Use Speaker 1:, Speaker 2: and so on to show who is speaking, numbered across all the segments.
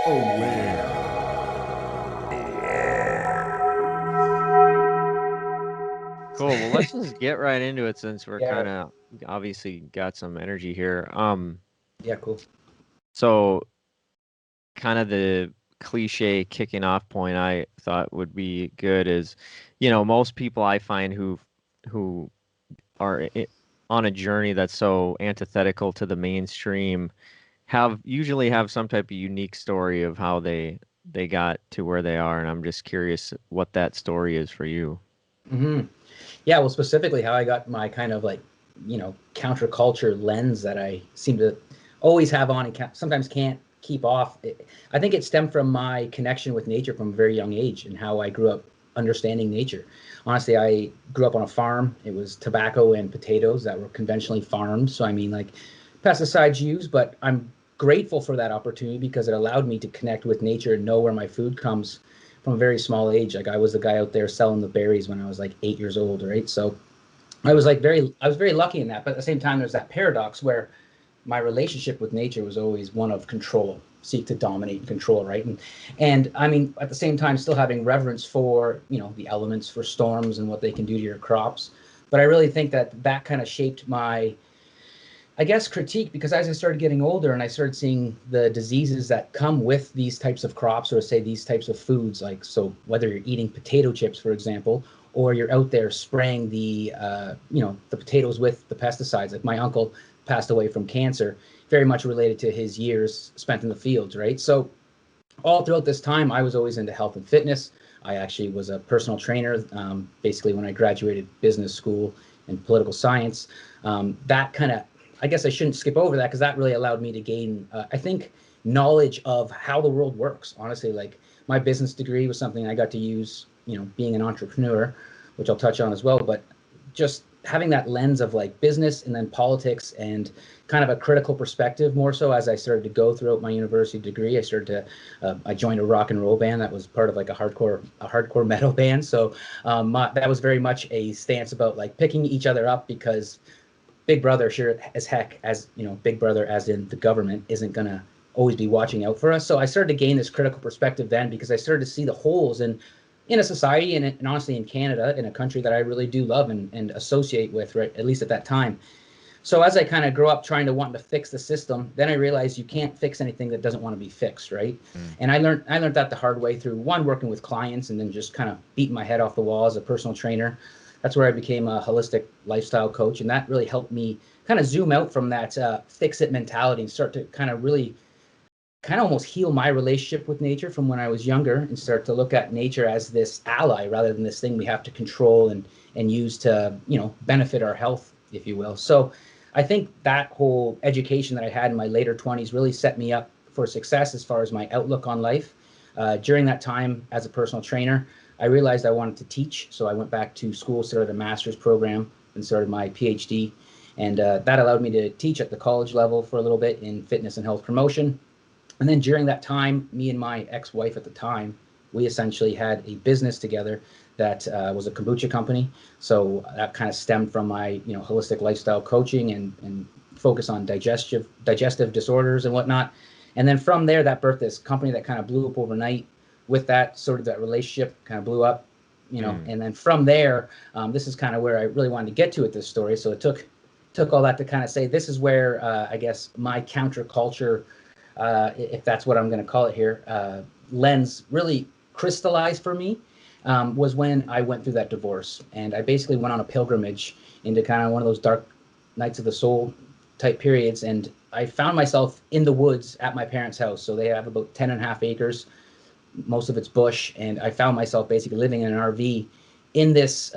Speaker 1: Aware.
Speaker 2: Cool. Well, let's just get right into it since we're
Speaker 3: Yeah.
Speaker 2: kind of obviously got some energy here.
Speaker 3: Yeah. Cool.
Speaker 2: So kind of the cliche kicking off point I thought would be good is, most people I find who are on a journey that's so antithetical to the mainstream usually have some type of unique story of how they got to where they are, and I'm just curious what that story is for you.
Speaker 3: hmm Yeah. Well, specifically how I got my kind of like, counterculture lens that I seem to always have on and sometimes can't keep off. I think it stemmed from my connection with nature from a very young age and how I grew up understanding nature. Honestly, I grew up on a farm. It was tobacco and potatoes that were conventionally farmed. So, I mean, like pesticides used, but I'm grateful for that opportunity because it allowed me to connect with nature and know where my food comes from a very small age. Like I was the guy out there selling the berries when I was like 8 years old, right? So I was very lucky in that. But at the same time, there's that paradox where my relationship with nature was always one of control, seek to dominate and control, right? And I mean, at the same time, still having reverence for, the elements, for storms and what they can do to your crops. But I really think that that kind of shaped my, I guess, critique, because as I started getting older and I started seeing the diseases that come with these types of crops, or say these types of foods, like, so whether you're eating potato chips, for example, or you're out there spraying the potatoes with the pesticides. Like my uncle passed away from cancer, very much related to his years spent in the fields, right? So all throughout this time, I was always into health and fitness. I actually was a personal trainer, basically when I graduated business school and political science. That kind of, I guess I shouldn't skip over that because that really allowed me to gain, I think, knowledge of how the world works. Honestly, like my business degree was something I got to use, being an entrepreneur, which I'll touch on as well. But just having that lens of like business and then politics and kind of a critical perspective more so as I started to go throughout my university degree. I joined a rock and roll band that was part of like a hardcore metal band. So that was very much a stance about like picking each other up because Big Brother, sure as heck, as Big Brother, as in the government, isn't gonna always be watching out for us. So I started to gain this critical perspective then because I started to see the holes in a society and honestly in Canada, in a country that I really do love and associate with, right? At least at that time. So as I kind of grow up trying to want to fix the system, then I realized you can't fix anything that doesn't want to be fixed, right?
Speaker 2: Mm.
Speaker 3: And I learned that the hard way through one, working with clients and then just kind of beating my head off the wall as a personal trainer. That's where I became a holistic lifestyle coach, and that really helped me kind of zoom out from that fix it mentality and start to kind of really kind of almost heal my relationship with nature from when I was younger and start to look at nature as this ally rather than this thing we have to control and use to, benefit our health, if you will. So I think that whole education that I had in my later 20s really set me up for success as far as my outlook on life. During that time as a personal trainer, I realized I wanted to teach. So I went back to school, started a master's program, and started my PhD. And that allowed me to teach at the college level for a little bit in fitness and health promotion. And then during that time, me and my ex-wife at the time, we essentially had a business together that was a kombucha company. So that kind of stemmed from my, holistic lifestyle coaching and focus on digestive disorders and whatnot. And then from there, that birthed this company that kind of blew up overnight. With that, sort of that relationship kind of blew up,
Speaker 2: Mm.
Speaker 3: And then from there, this is kind of where I really wanted to get to with this story. So it took all that to kind of say this is where I guess my counterculture, if that's what I'm going to call it here, lens really crystallized for me, was when I went through that divorce. And I basically went on a pilgrimage into kind of one of those dark nights of the soul type periods. And I found myself in the woods at my parents' house. So they have about 10 and a half acres, most of it's bush. And I found myself basically living in an RV in this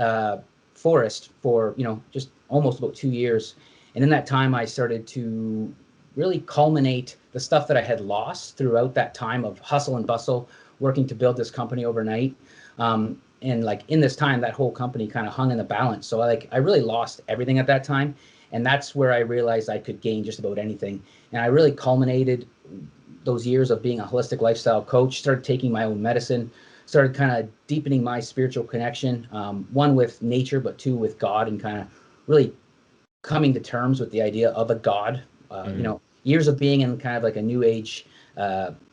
Speaker 3: forest for, just almost about 2 years. And in that time, I started to really culminate the stuff that I had lost throughout that time of hustle and bustle, working to build this company overnight. And like in this time, that whole company kind of hung in the balance. So I really lost everything at that time. And that's where I realized I could gain just about anything. And I really culminated those years of being a holistic lifestyle coach, started taking my own medicine, started kind of deepening my spiritual connection, one with nature, but two with God, and kind of really coming to terms with the idea of a God.
Speaker 2: Mm.
Speaker 3: Years of being in kind of like a new age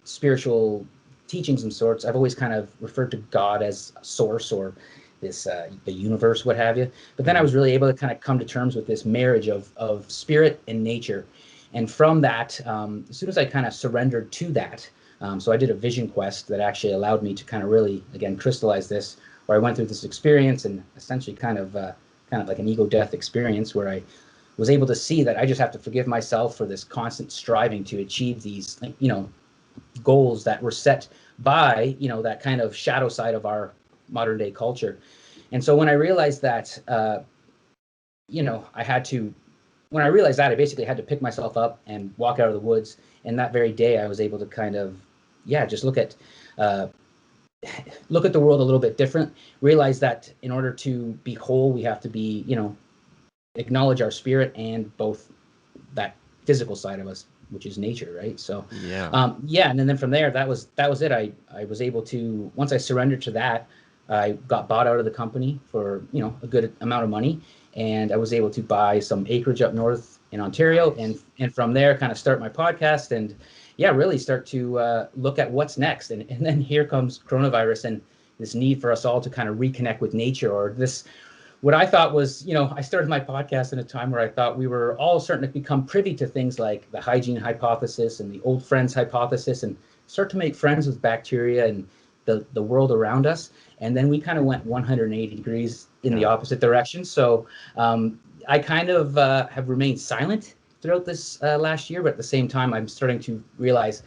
Speaker 3: spiritual teachings and sorts, I've always kind of referred to God as a source or this the universe, what have you. But then I was really able to kind of come to terms with this marriage of spirit and nature. And from that, as soon as I kind of surrendered to that, so I did a vision quest that actually allowed me to kind of really, again, crystallize this, where I went through this experience and essentially kind of like an ego death experience where I was able to see that I just have to forgive myself for this constant striving to achieve these, goals that were set by, that kind of shadow side of our modern day culture. And so when I realized that, when I realized that, I basically had to pick myself up and walk out of the woods. And that very day, I was able to kind of, just look at the world a little bit different. Realize that in order to be whole, we have to be, acknowledge our spirit and both that physical side of us, which is nature, right? So, and then from there, that was it. I was able to, once I surrendered to that, I got bought out of the company for, a good amount of money. And I was able to buy some acreage up north in Ontario, and from there kind of start my podcast and really start to look at what's next. And then here comes coronavirus and this need for us all to kind of reconnect with nature, or this, what I thought was, I started my podcast in a time where I thought we were all starting to become privy to things like the hygiene hypothesis and the old friends hypothesis, and start to make friends with bacteria and the world around us. And then we kind of went 180 degrees in the opposite direction. So I kind of have remained silent throughout this last year, but at the same time, I'm starting to realize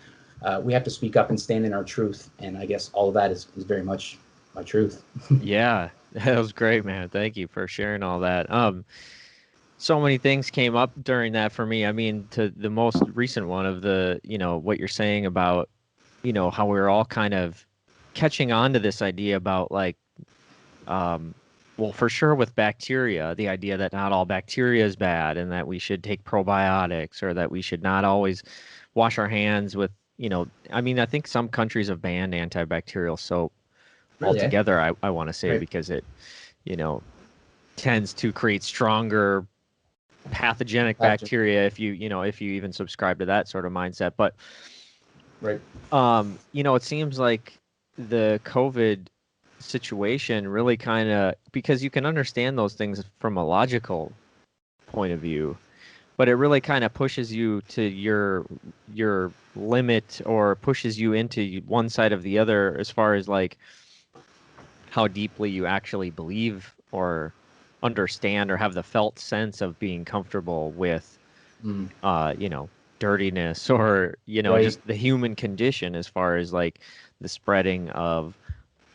Speaker 3: we have to speak up and stand in our truth. And I guess all of that is very much my truth.
Speaker 2: Yeah, that was great, man. Thank you for sharing all that. So many things came up during that for me. I mean, to the most recent one of the, what you're saying about, how we're all kind of catching on to this idea about well, for sure with bacteria, the idea that not all bacteria is bad and that we should take probiotics, or that we should not always wash our hands with, I think some countries have banned antibacterial soap altogether, I want to say, because it, tends to create stronger pathogenic bacteria if you even subscribe to that sort of mindset. But, it seems like the COVID situation really kind of, because you can understand those things from a logical point of view, but it really kind of pushes you to your limit, or pushes you into one side of the other, as far as how deeply you actually believe or understand or have the felt sense of being comfortable with dirtiness, or just the human condition, as far as the spreading of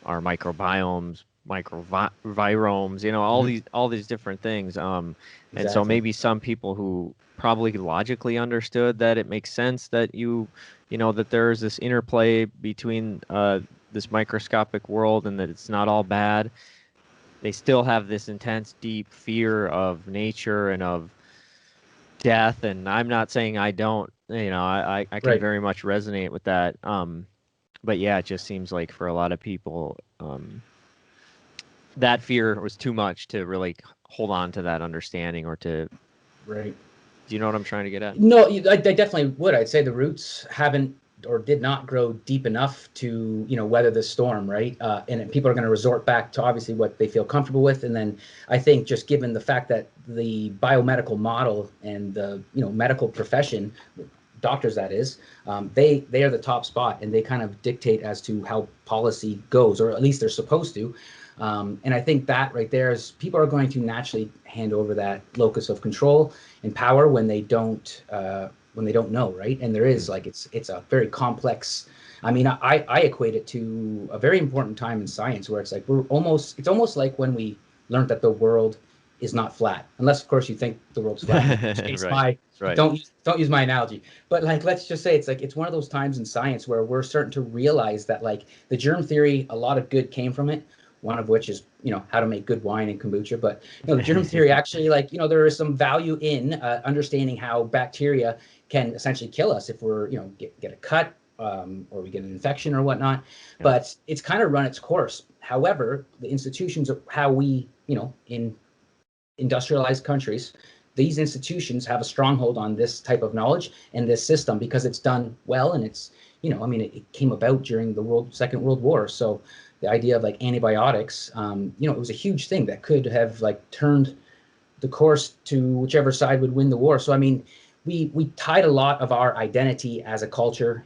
Speaker 2: our microbiomes, microviromes, all these different things. And so maybe some people who probably logically understood that it makes sense that that there's this interplay between this microscopic world, and that it's not all bad, they still have this intense, deep fear of nature and of death. And I'm not saying I don't, I can very much resonate with that. But yeah, it just seems like for a lot of people, that fear was too much to really hold on to that understanding, or to.
Speaker 3: Right.
Speaker 2: Do you know what I'm trying to get at?
Speaker 3: No, I definitely would. I'd say the roots haven't, or did not grow deep enough to, weather the storm, right? And people are going to resort back to obviously what they feel comfortable with. And then I think, just given the fact that the biomedical model and the, medical profession, doctors that is, they are the top spot, and they kind of dictate as to how policy goes, or at least they're supposed to. And I think that right there is, people are going to naturally hand over that locus of control and power when they don't know, right? And there is it's a very complex. I mean, I equate it to a very important time in science, where it's almost like when we learned that the world is not flat, unless of course you think the world's flat. Don't use my analogy, but let's just say it's one of those times in science where we're starting to realize that the germ theory, a lot of good came from it. One of which is, how to make good wine and kombucha. But, the germ theory actually, there is some value in understanding how bacteria can essentially kill us if we're, get a cut or we get an infection or whatnot. Yeah. But it's kind of run its course. However, the institutions of how we, in industrialized countries, these institutions have a stronghold on this type of knowledge and this system because it's done well, and it's, it came about during the Second World War. So the idea of like antibiotics, it was a huge thing that could have like turned the course to whichever side would win the war. So, I mean, we tied a lot of our identity as a culture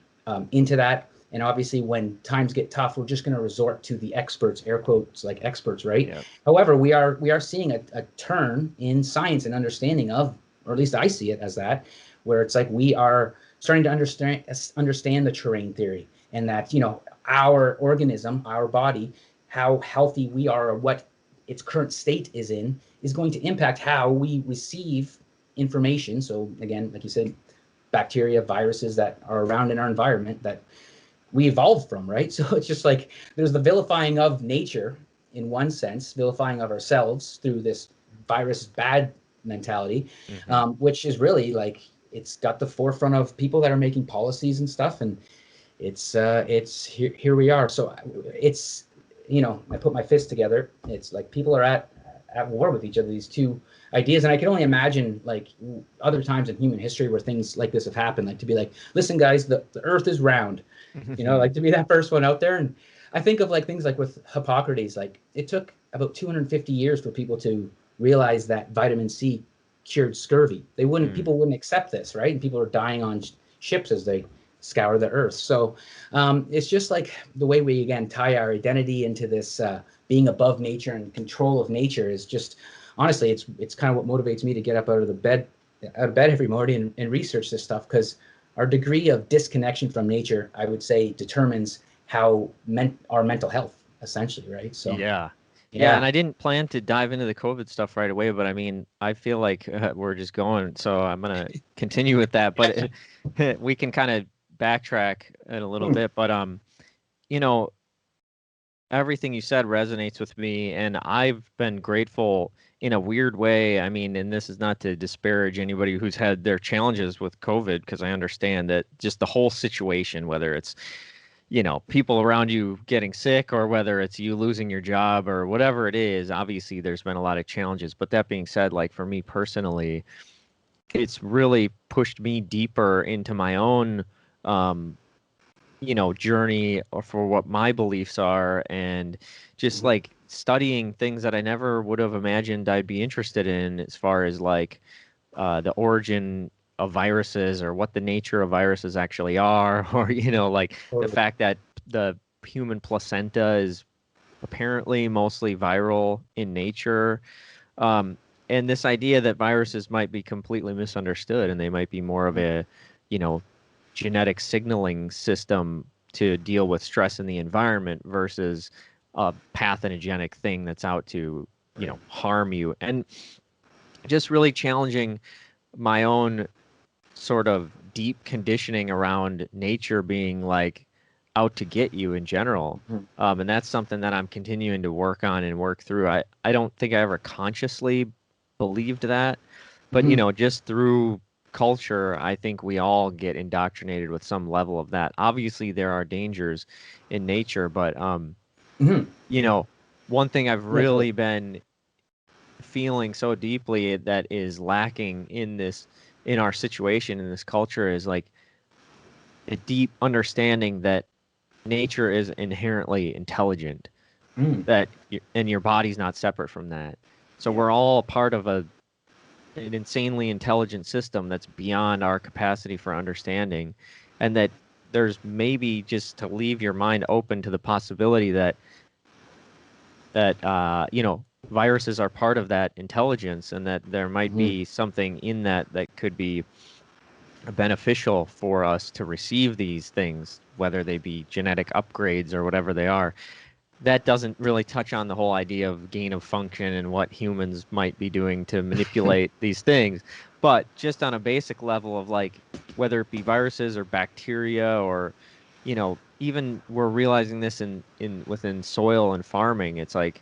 Speaker 3: into that. And obviously, when times get tough, we're just going to resort to the experts, air quotes, like experts, right?
Speaker 2: Yep.
Speaker 3: However, we are seeing a turn in science and understanding of, or at least I see it as that, where it's like we are starting to understand the terrain theory, and that, our organism, our body, how healthy we are, or what its current state is in, is going to impact how we receive information. So again, like you said, bacteria, viruses that are around in our environment that we evolved from, right? So it's just like there's the vilifying of nature in one sense, vilifying of ourselves through this virus bad mentality, which is really like, it's got the forefront of people that are making policies and stuff, and it's here we are. So it's, I put my fist together. It's like people are at war with each other, these two ideas. And I can only imagine like other times in human history where things like this have happened, like to be like, listen guys, the earth is round, like to be that first one out there. And I think of like things like with Hippocrates, like it took about 250 years for people to realize that vitamin C cured scurvy. People wouldn't accept this, right? And people are dying on ships as they scour the earth. So it's just like the way we, again, tie our identity into this being above nature and control of nature is just, honestly, it's kind of what motivates me to get up out of bed every morning and research this stuff, because our degree of disconnection from nature, I would say, determines how our mental health, essentially, right? So
Speaker 2: yeah. And I didn't plan to dive into the COVID stuff right away, but I mean, I feel like we're just going, so I'm gonna continue with that. But we can kind of backtrack in a little bit. But everything you said resonates with me, and I've been grateful in a weird way. I mean, and this is not to disparage anybody who's had their challenges with COVID, because I understand that just the whole situation, whether it's people around you getting sick or whether it's you losing your job or whatever it is, obviously there's been a lot of challenges. But that being said, like for me personally, it's really pushed me deeper into my own, journey or for what my beliefs are, and just like studying things that I never would have imagined I'd be interested in, as far as like the origin of viruses, or what the nature of viruses actually are, or like the fact that the human placenta is apparently mostly viral in nature, and this idea that viruses might be completely misunderstood, and they might be more of a genetic signaling system to deal with stress in the environment versus a pathogenic thing that's out to harm you. And just really challenging my own sort of deep conditioning around nature being like out to get you in general. And that's something that I'm continuing to work on and work through. I don't think I ever consciously believed that, but just through culture, I think we all get indoctrinated with some level of that. Obviously there are dangers in nature, but one thing I've really been feeling so deeply that is lacking in our situation, in this culture, is like a deep understanding that nature is inherently intelligent, and your body's not separate from that. So we're all part of an insanely intelligent system that's beyond our capacity for understanding, and that there's maybe just to leave your mind open to the possibility that viruses are part of that intelligence, and that there might be something in that could be beneficial for us to receive these things, whether they be genetic upgrades or whatever they are. That doesn't really touch on the whole idea of gain of function and what humans might be doing to manipulate these things. But just on a basic level of like, whether it be viruses or bacteria, or, even we're realizing this within soil and farming, it's like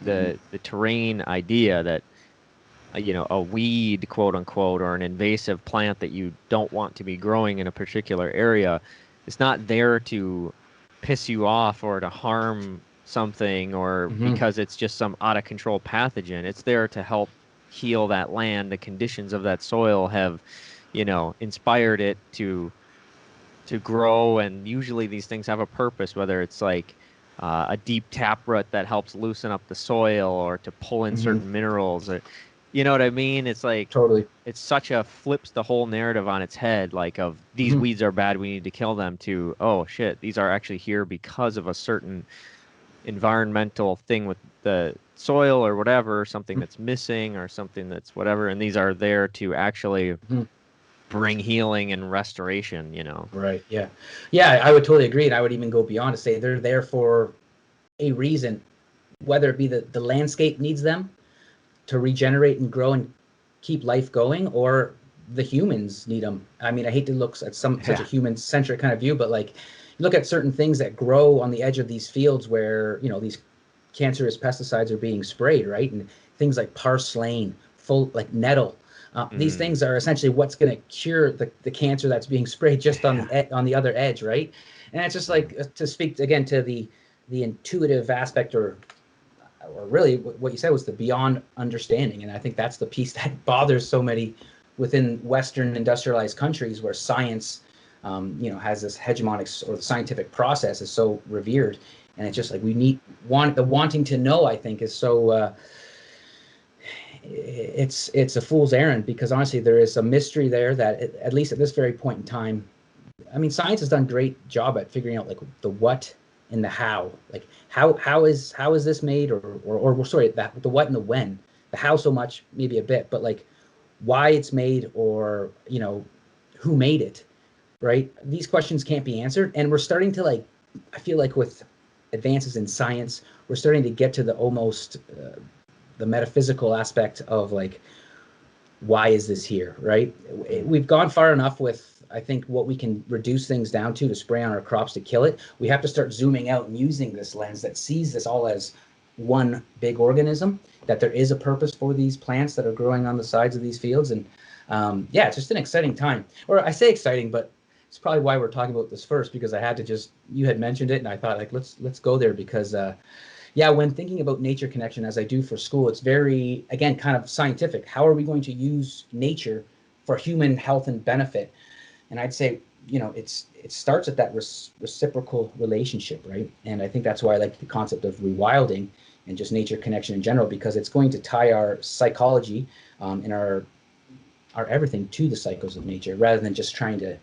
Speaker 2: the terrain idea that, a weed, quote unquote, or an invasive plant that you don't want to be growing in a particular area, it's not there to piss you off or to harm something, or because it's just some out of control pathogen. It's there to help heal that land. The conditions of that soil have, inspired it to grow, and usually these things have a purpose, whether it's like a deep taproot that helps loosen up the soil or to pull in
Speaker 3: Hmm.
Speaker 2: certain minerals, or you know what I mean? It's like
Speaker 3: Totally.
Speaker 2: it's such a flips the whole narrative on its head, like of these
Speaker 3: Hmm.
Speaker 2: weeds are bad, we need to kill them, to oh shit, these are actually here because of a certain environmental thing with the soil or whatever, something that's missing or something that's whatever, and these are there to actually
Speaker 3: Hmm.
Speaker 2: bring healing and restoration.
Speaker 3: Right. Yeah. Yeah, I would totally agree. And I would even go beyond to say they're there for a reason, whether it be the landscape needs them to regenerate and grow and keep life going, or the humans need them. I mean, I hate to look at such a
Speaker 2: Yeah.
Speaker 3: human centric kind of view, but like look at certain things that grow on the edge of these fields where, these cancerous pesticides are being sprayed, right? And things like purslane, full like nettle. These
Speaker 2: Mm,
Speaker 3: things are essentially what's going to cure the cancer that's being sprayed just on
Speaker 2: yeah.
Speaker 3: on the other edge, right? And it's just like to speak again to the intuitive aspect, or really what you said was the beyond understanding. And I think that's the piece that bothers so many within Western industrialized countries where science, has this hegemonic, or the scientific process is so revered. And it's just like the wanting to know, I think, is so, it's a fool's errand, because honestly, there is a mystery there that at least at this very point in time, I mean, science has done a great job at figuring out like the what and the how. Like how is this made, or sorry, the what and the when. The how so much, maybe a bit, but like why it's made, or who made it, right? These questions can't be answered, and we're starting to like, I feel like with advances in science, we're starting to get to the almost the metaphysical aspect of like, why is this here, right?
Speaker 2: Mm.
Speaker 3: We've gone far enough with, I think, what we can reduce things down to spray on our crops to kill it. We have to start zooming out and using this lens that sees this all as one big organism, that there is a purpose for these plants that are growing on the sides of these fields. And yeah, it's just an exciting time. Or I say exciting, but it's probably why we're talking about this first, because I had to just, you had mentioned it, and I thought like, let's go there, because yeah, when thinking about nature connection, as I do for school, it's very, again, kind of scientific. How are we going to use nature for human health and benefit? And I'd say, it starts at that reciprocal relationship, right? And I think that's why I like the concept of rewilding and just nature connection in general, because it's going to tie our psychology, and our everything to the cycles of nature, rather than just trying to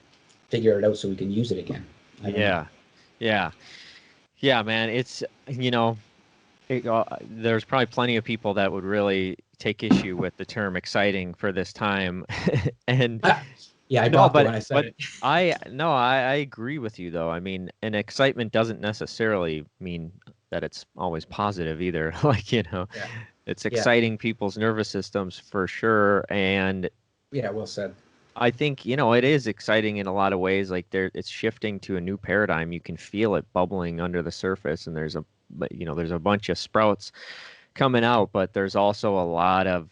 Speaker 3: figure it out so we can use it again. I don't know.
Speaker 2: Yeah. Yeah. Yeah, man. There's probably plenty of people that would really take issue with the term exciting for this time. And
Speaker 3: Ah, yeah, I
Speaker 2: no,
Speaker 3: balked it when
Speaker 2: but
Speaker 3: I said
Speaker 2: but
Speaker 3: it.
Speaker 2: I agree with you though. I mean, an excitement doesn't necessarily mean that it's always positive either. Like,
Speaker 3: Yeah,
Speaker 2: it's
Speaker 3: yeah,
Speaker 2: exciting people's nervous systems for sure. And
Speaker 3: yeah. Well said.
Speaker 2: I think, it is exciting in a lot of ways. Like it's shifting to a new paradigm. You can feel it bubbling under the surface, and there's a bunch of sprouts coming out, but there's also a lot of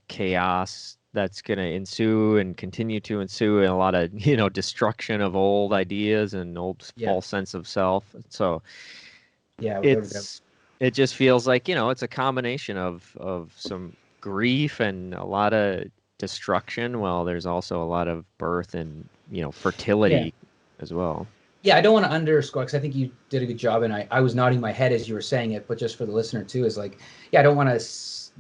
Speaker 2: chaos that's going to ensue and continue to ensue, and a lot of, destruction of old ideas and old
Speaker 3: Yeah,
Speaker 2: false sense of self. So
Speaker 3: yeah, without a doubt.
Speaker 2: it's it just feels like, it's a combination of some grief and a lot of destruction, while there's also a lot of birth and,
Speaker 3: Yeah.
Speaker 2: fertility as well.
Speaker 3: Yeah, I don't want to underscore, because I think you did a good job, and I was nodding my head as you were saying it, but just for the listener too, is like, yeah, I don't want to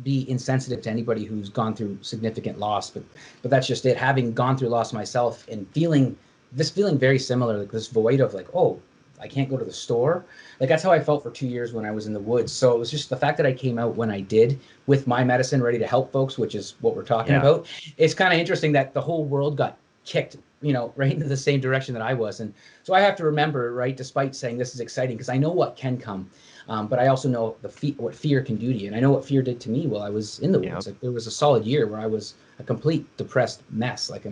Speaker 3: be insensitive to anybody who's gone through significant loss, but that's just it. Having gone through loss myself and feeling very similar, like this void of like, oh, I can't go to the store. Like that's how I felt for 2 years when I was in the woods. So it was just the fact that I came out when I did with my medicine ready to help folks, which is what we're talking
Speaker 2: Yeah.
Speaker 3: about. It's kind of interesting that the whole world got kicked, right into the same direction that I was. And so I have to remember, right, despite saying this is exciting, because I know what can come, but I also know what fear can do to you. And I know what fear did to me while I was in the
Speaker 2: Yep.
Speaker 3: woods. Like there was a solid year where I was a complete depressed mess. Like,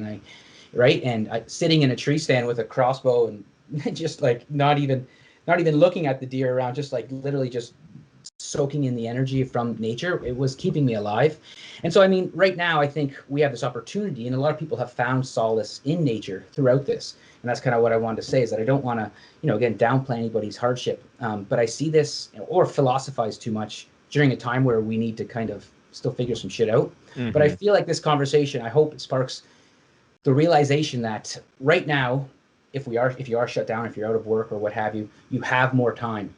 Speaker 3: right, and sitting in a tree stand with a crossbow and just like not even looking at the deer around, just like literally just soaking in the energy from nature. It was keeping me alive. And so, I mean, right now, I think we have this opportunity, and a lot of people have found solace in nature throughout this. And that's kind of what I wanted to say, is that I don't want to, again, downplay anybody's hardship. But I see this, or philosophize too much during a time where we need to kind of still figure some shit out.
Speaker 2: Mm-hmm.
Speaker 3: But I feel like this conversation, I hope it sparks the realization that right now, if you are shut down, if you're out of work or what have you, you have more time.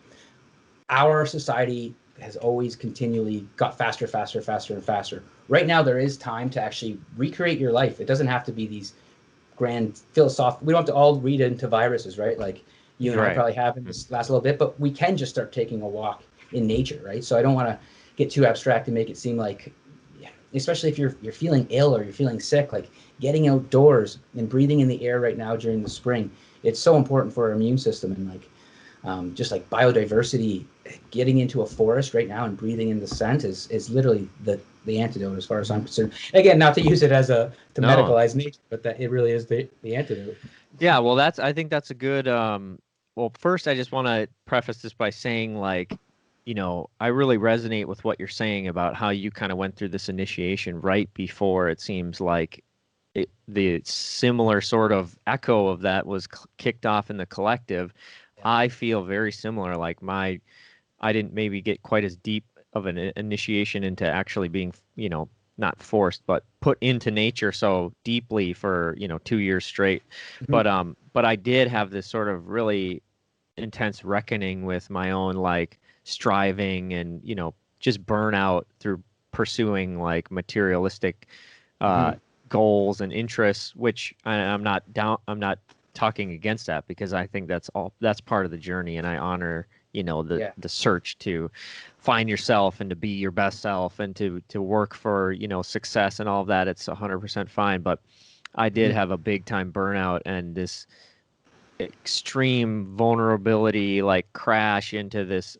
Speaker 3: Our society has always continually got faster, faster, faster, and faster. Right now, there is time to actually recreate your life. It doesn't have to be these grand philosophical. We don't have to all read into viruses, right? Like you and I probably have in this last little bit, but we can just start taking a walk in nature, right? So I don't want to get too abstract and make it seem like, especially if you're feeling ill or you're feeling sick, like getting outdoors and breathing in the air right now during the spring, it's so important for our immune system. And like just like biodiversity, getting into a forest right now and breathing in the scent is literally the antidote as far as I'm concerned. Again, not to use it as to medicalize nature, but that it really is the antidote.
Speaker 2: Yeah, well, I think that's a good. Well, first, I just want to preface this by saying, like, I really resonate with what you're saying about how you kind of went through this initiation right before it seems like the similar sort of echo of that was kicked off in the collective. I feel very similar. Like I didn't maybe get quite as deep of an initiation into actually being, not forced, but put into nature so deeply for, 2 years straight.
Speaker 3: Mm-hmm.
Speaker 2: But I did have this sort of really intense reckoning with my own like striving and, just burnout through pursuing like materialistic goals and interests, which I'm not talking against that, because I think that's part of the journey, and I honor the search to find yourself and to be your best self and to work for success and all of that. It's 100% fine, but I did have a big time burnout and this extreme vulnerability, like crash into this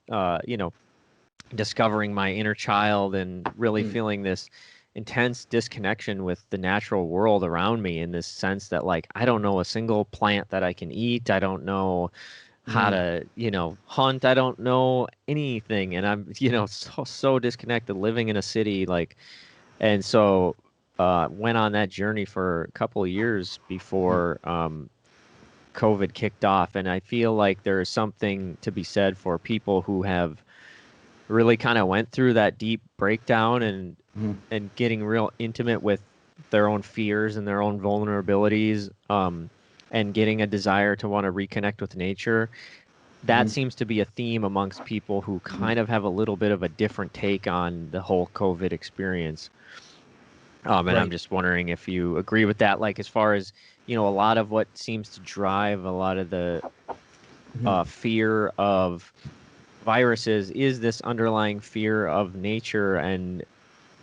Speaker 2: discovering my inner child and really feeling this intense disconnection with the natural world around me, in this sense that like I don't know a single plant that I can eat. I don't know how to hunt. I don't know anything, and I'm so disconnected living in a city, like. And so went on that journey for a couple of years before COVID kicked off, and I feel like there is something to be said for people who have really kind of went through that deep breakdown and getting real intimate with their own fears and their own vulnerabilities, and getting a desire to want to reconnect with nature. That seems to be a theme amongst people who kind of have a little bit of a different take on the whole COVID experience. And I'm just wondering if you agree with that, like as far as, a lot of what seems to drive a lot of the fear of viruses is this underlying fear of nature and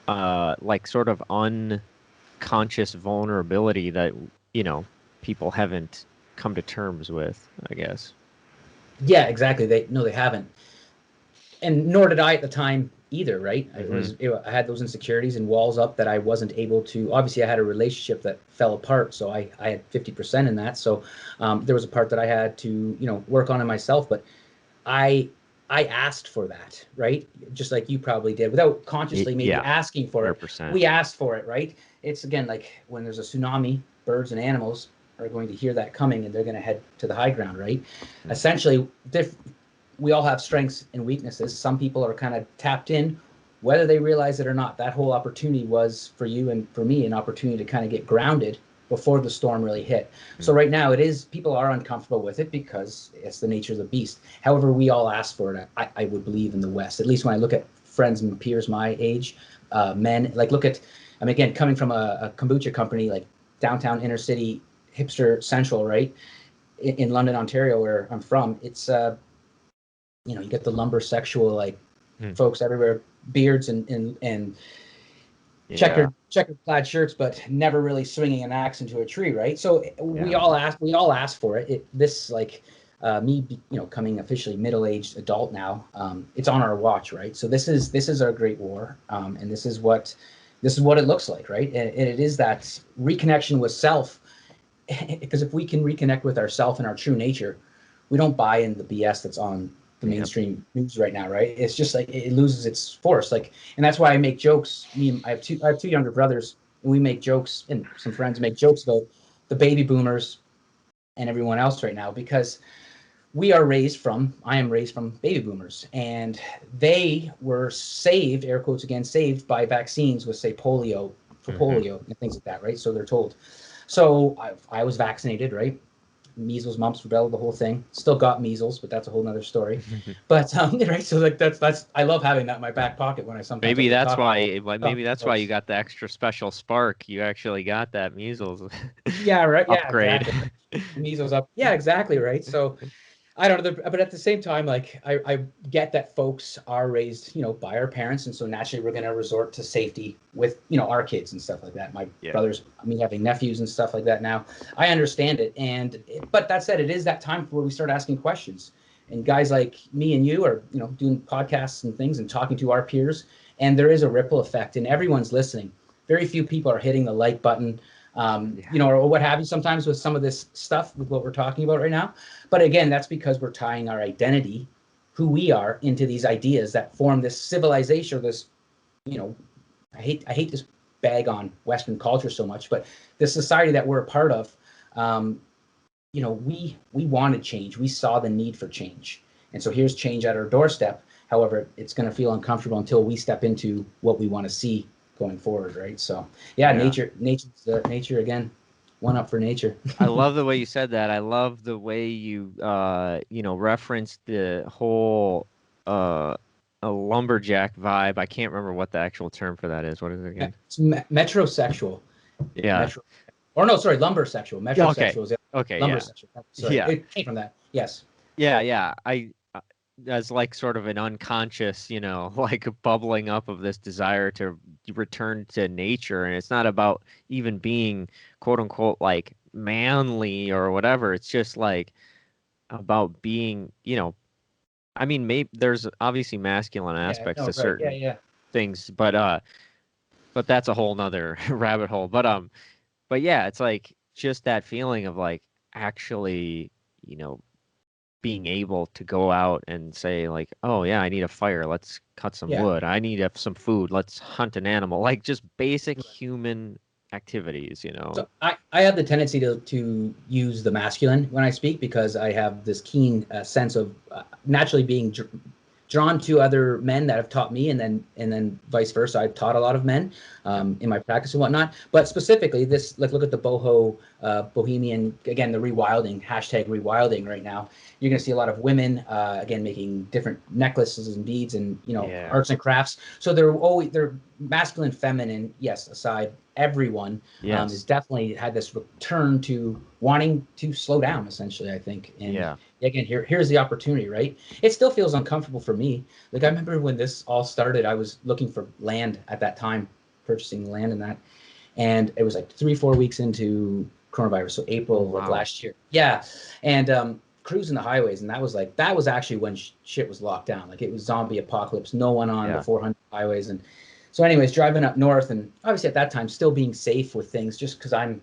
Speaker 2: like sort of unconscious vulnerability that people haven't come to terms with, I guess.
Speaker 3: Yeah, exactly. They haven't, and nor did I at the time either, right? I had those insecurities and walls up that I wasn't able to. Obviously, I had a relationship that fell apart, so I had 50% in that. So there was a part that I had to work on in myself, but I asked for that, right? Just like you probably did, without consciously maybe asking for
Speaker 2: 100%.
Speaker 3: it. We asked for it, right? It's again like when there's a tsunami, birds and animals are going to hear that coming and they're going to head to the high ground, right? Essentially, we all have strengths and weaknesses. Some people are kind of tapped in, whether they realize it or not. That whole opportunity was for you and for me an opportunity to kind of get grounded before the storm really hit. So right now people are uncomfortable with it because it's the nature of the beast. However, we all ask for it. I would believe in the West, at least when I look at friends and peers my age, men, like again, coming from a kombucha company, like downtown inner city, hipster central, right? In London, Ontario, where I'm from, it's, you get the lumber sexual, like folks everywhere, beards and checkered plaid shirts, but never really swinging an axe into a tree, right? So we all ask for it. Me, coming officially middle-aged adult now, it's on our watch, right? So this is our great war, and this is what it looks like, right? And it is that reconnection with self, because if we can reconnect with ourself and our true nature, we don't buy in the BS that's on the mainstream news right now, right? It's just like it loses its force, like, and that's why I make jokes. I have two younger brothers, and we make jokes, and some friends make jokes about the baby boomers and everyone else right now, because I am raised from baby boomers, and they were saved, air quotes again, saved by vaccines with, say, polio, for polio and things like that, right? So they're told. So I was vaccinated, right? Measles, mumps, rubella, the whole thing. Still got measles, but that's a whole nother story. But right, so like that's I love having that in my back pocket when I sometimes
Speaker 2: Maybe
Speaker 3: have to
Speaker 2: that's
Speaker 3: talk
Speaker 2: why.
Speaker 3: about
Speaker 2: Maybe that's why you got the extra special spark. You actually got that measles
Speaker 3: yeah, right, yeah,
Speaker 2: upgrade.
Speaker 3: exactly. Measles up, yeah, exactly, right. So I don't know, but at the same time, like I get that folks are raised, by our parents, and so naturally we're going to resort to safety with, our kids and stuff like that. My
Speaker 2: Yeah.
Speaker 3: brothers, me having nephews and stuff like that now, I understand it. But that said, it is that time where we start asking questions. And guys like me and you are, doing podcasts and things and talking to our peers, and there is a ripple effect, and everyone's listening. Very few people are hitting the like button, or what have you sometimes with some of this stuff with what we're talking about right now. But again, that's because we're tying our identity, who we are, into these ideas that form this civilization, or this, I hate this bag on Western culture so much, but the society that we're a part of, we wanted change. We saw the need for change. And so here's change at our doorstep. However, it's going to feel uncomfortable until we step into what we want to see going forward, right? So yeah. nature again, one up for nature.
Speaker 2: I love the way you said that. I love the way you referenced the whole a lumberjack vibe. I can't remember what the actual term for that is. What is it again?
Speaker 3: It's metrosexual.
Speaker 2: Yeah.
Speaker 3: Or no, sorry, lumbersexual. Metrosexual is
Speaker 2: Okay.
Speaker 3: lumbersexual. Sorry,
Speaker 2: Yeah.
Speaker 3: it came from that. Yes.
Speaker 2: Yeah. I as like sort of an unconscious, like a bubbling up of this desire to return to nature, and it's not about even being quote unquote like manly or whatever. It's just like about being, I mean, maybe there's obviously masculine
Speaker 3: Yeah.
Speaker 2: aspects
Speaker 3: No.
Speaker 2: to
Speaker 3: Right. Yeah.
Speaker 2: certain
Speaker 3: Yeah.
Speaker 2: things, but that's a whole nother rabbit hole. But yeah, it's like just that feeling of like actually, you know, being able to go out and say like, oh yeah, I need a fire. Let's cut some
Speaker 3: Yeah.
Speaker 2: wood. I need some food. Let's hunt an animal. Like just basic human activities, you know.
Speaker 3: So I have the tendency to use the masculine when I speak, because I have this keen sense of naturally being drawn to other men that have taught me, and then vice versa. I've taught a lot of men in my practice and whatnot. But specifically, this, like, look at the boho, bohemian, again, the rewilding, hashtag rewilding right now. You're going to see a lot of women, again, making different necklaces and beads and,
Speaker 2: Yeah.
Speaker 3: arts and crafts. So they're masculine, feminine, yes, aside. Everyone
Speaker 2: Yes.
Speaker 3: has definitely had this return to wanting to slow down, essentially, I think. And
Speaker 2: Yeah.
Speaker 3: again, here's the opportunity, right? It still feels uncomfortable for me. Like, I remember when this all started, I was looking for land at that time, purchasing land and that. And it was like 3-4 weeks into coronavirus. So April of
Speaker 2: Wow.
Speaker 3: last year. Yeah. And cruising the highways. And that was actually when shit was locked down. Like, it was zombie apocalypse, no one on the 400 highways. And so anyways, driving up north, and obviously at that time still being safe with things, just because I'm,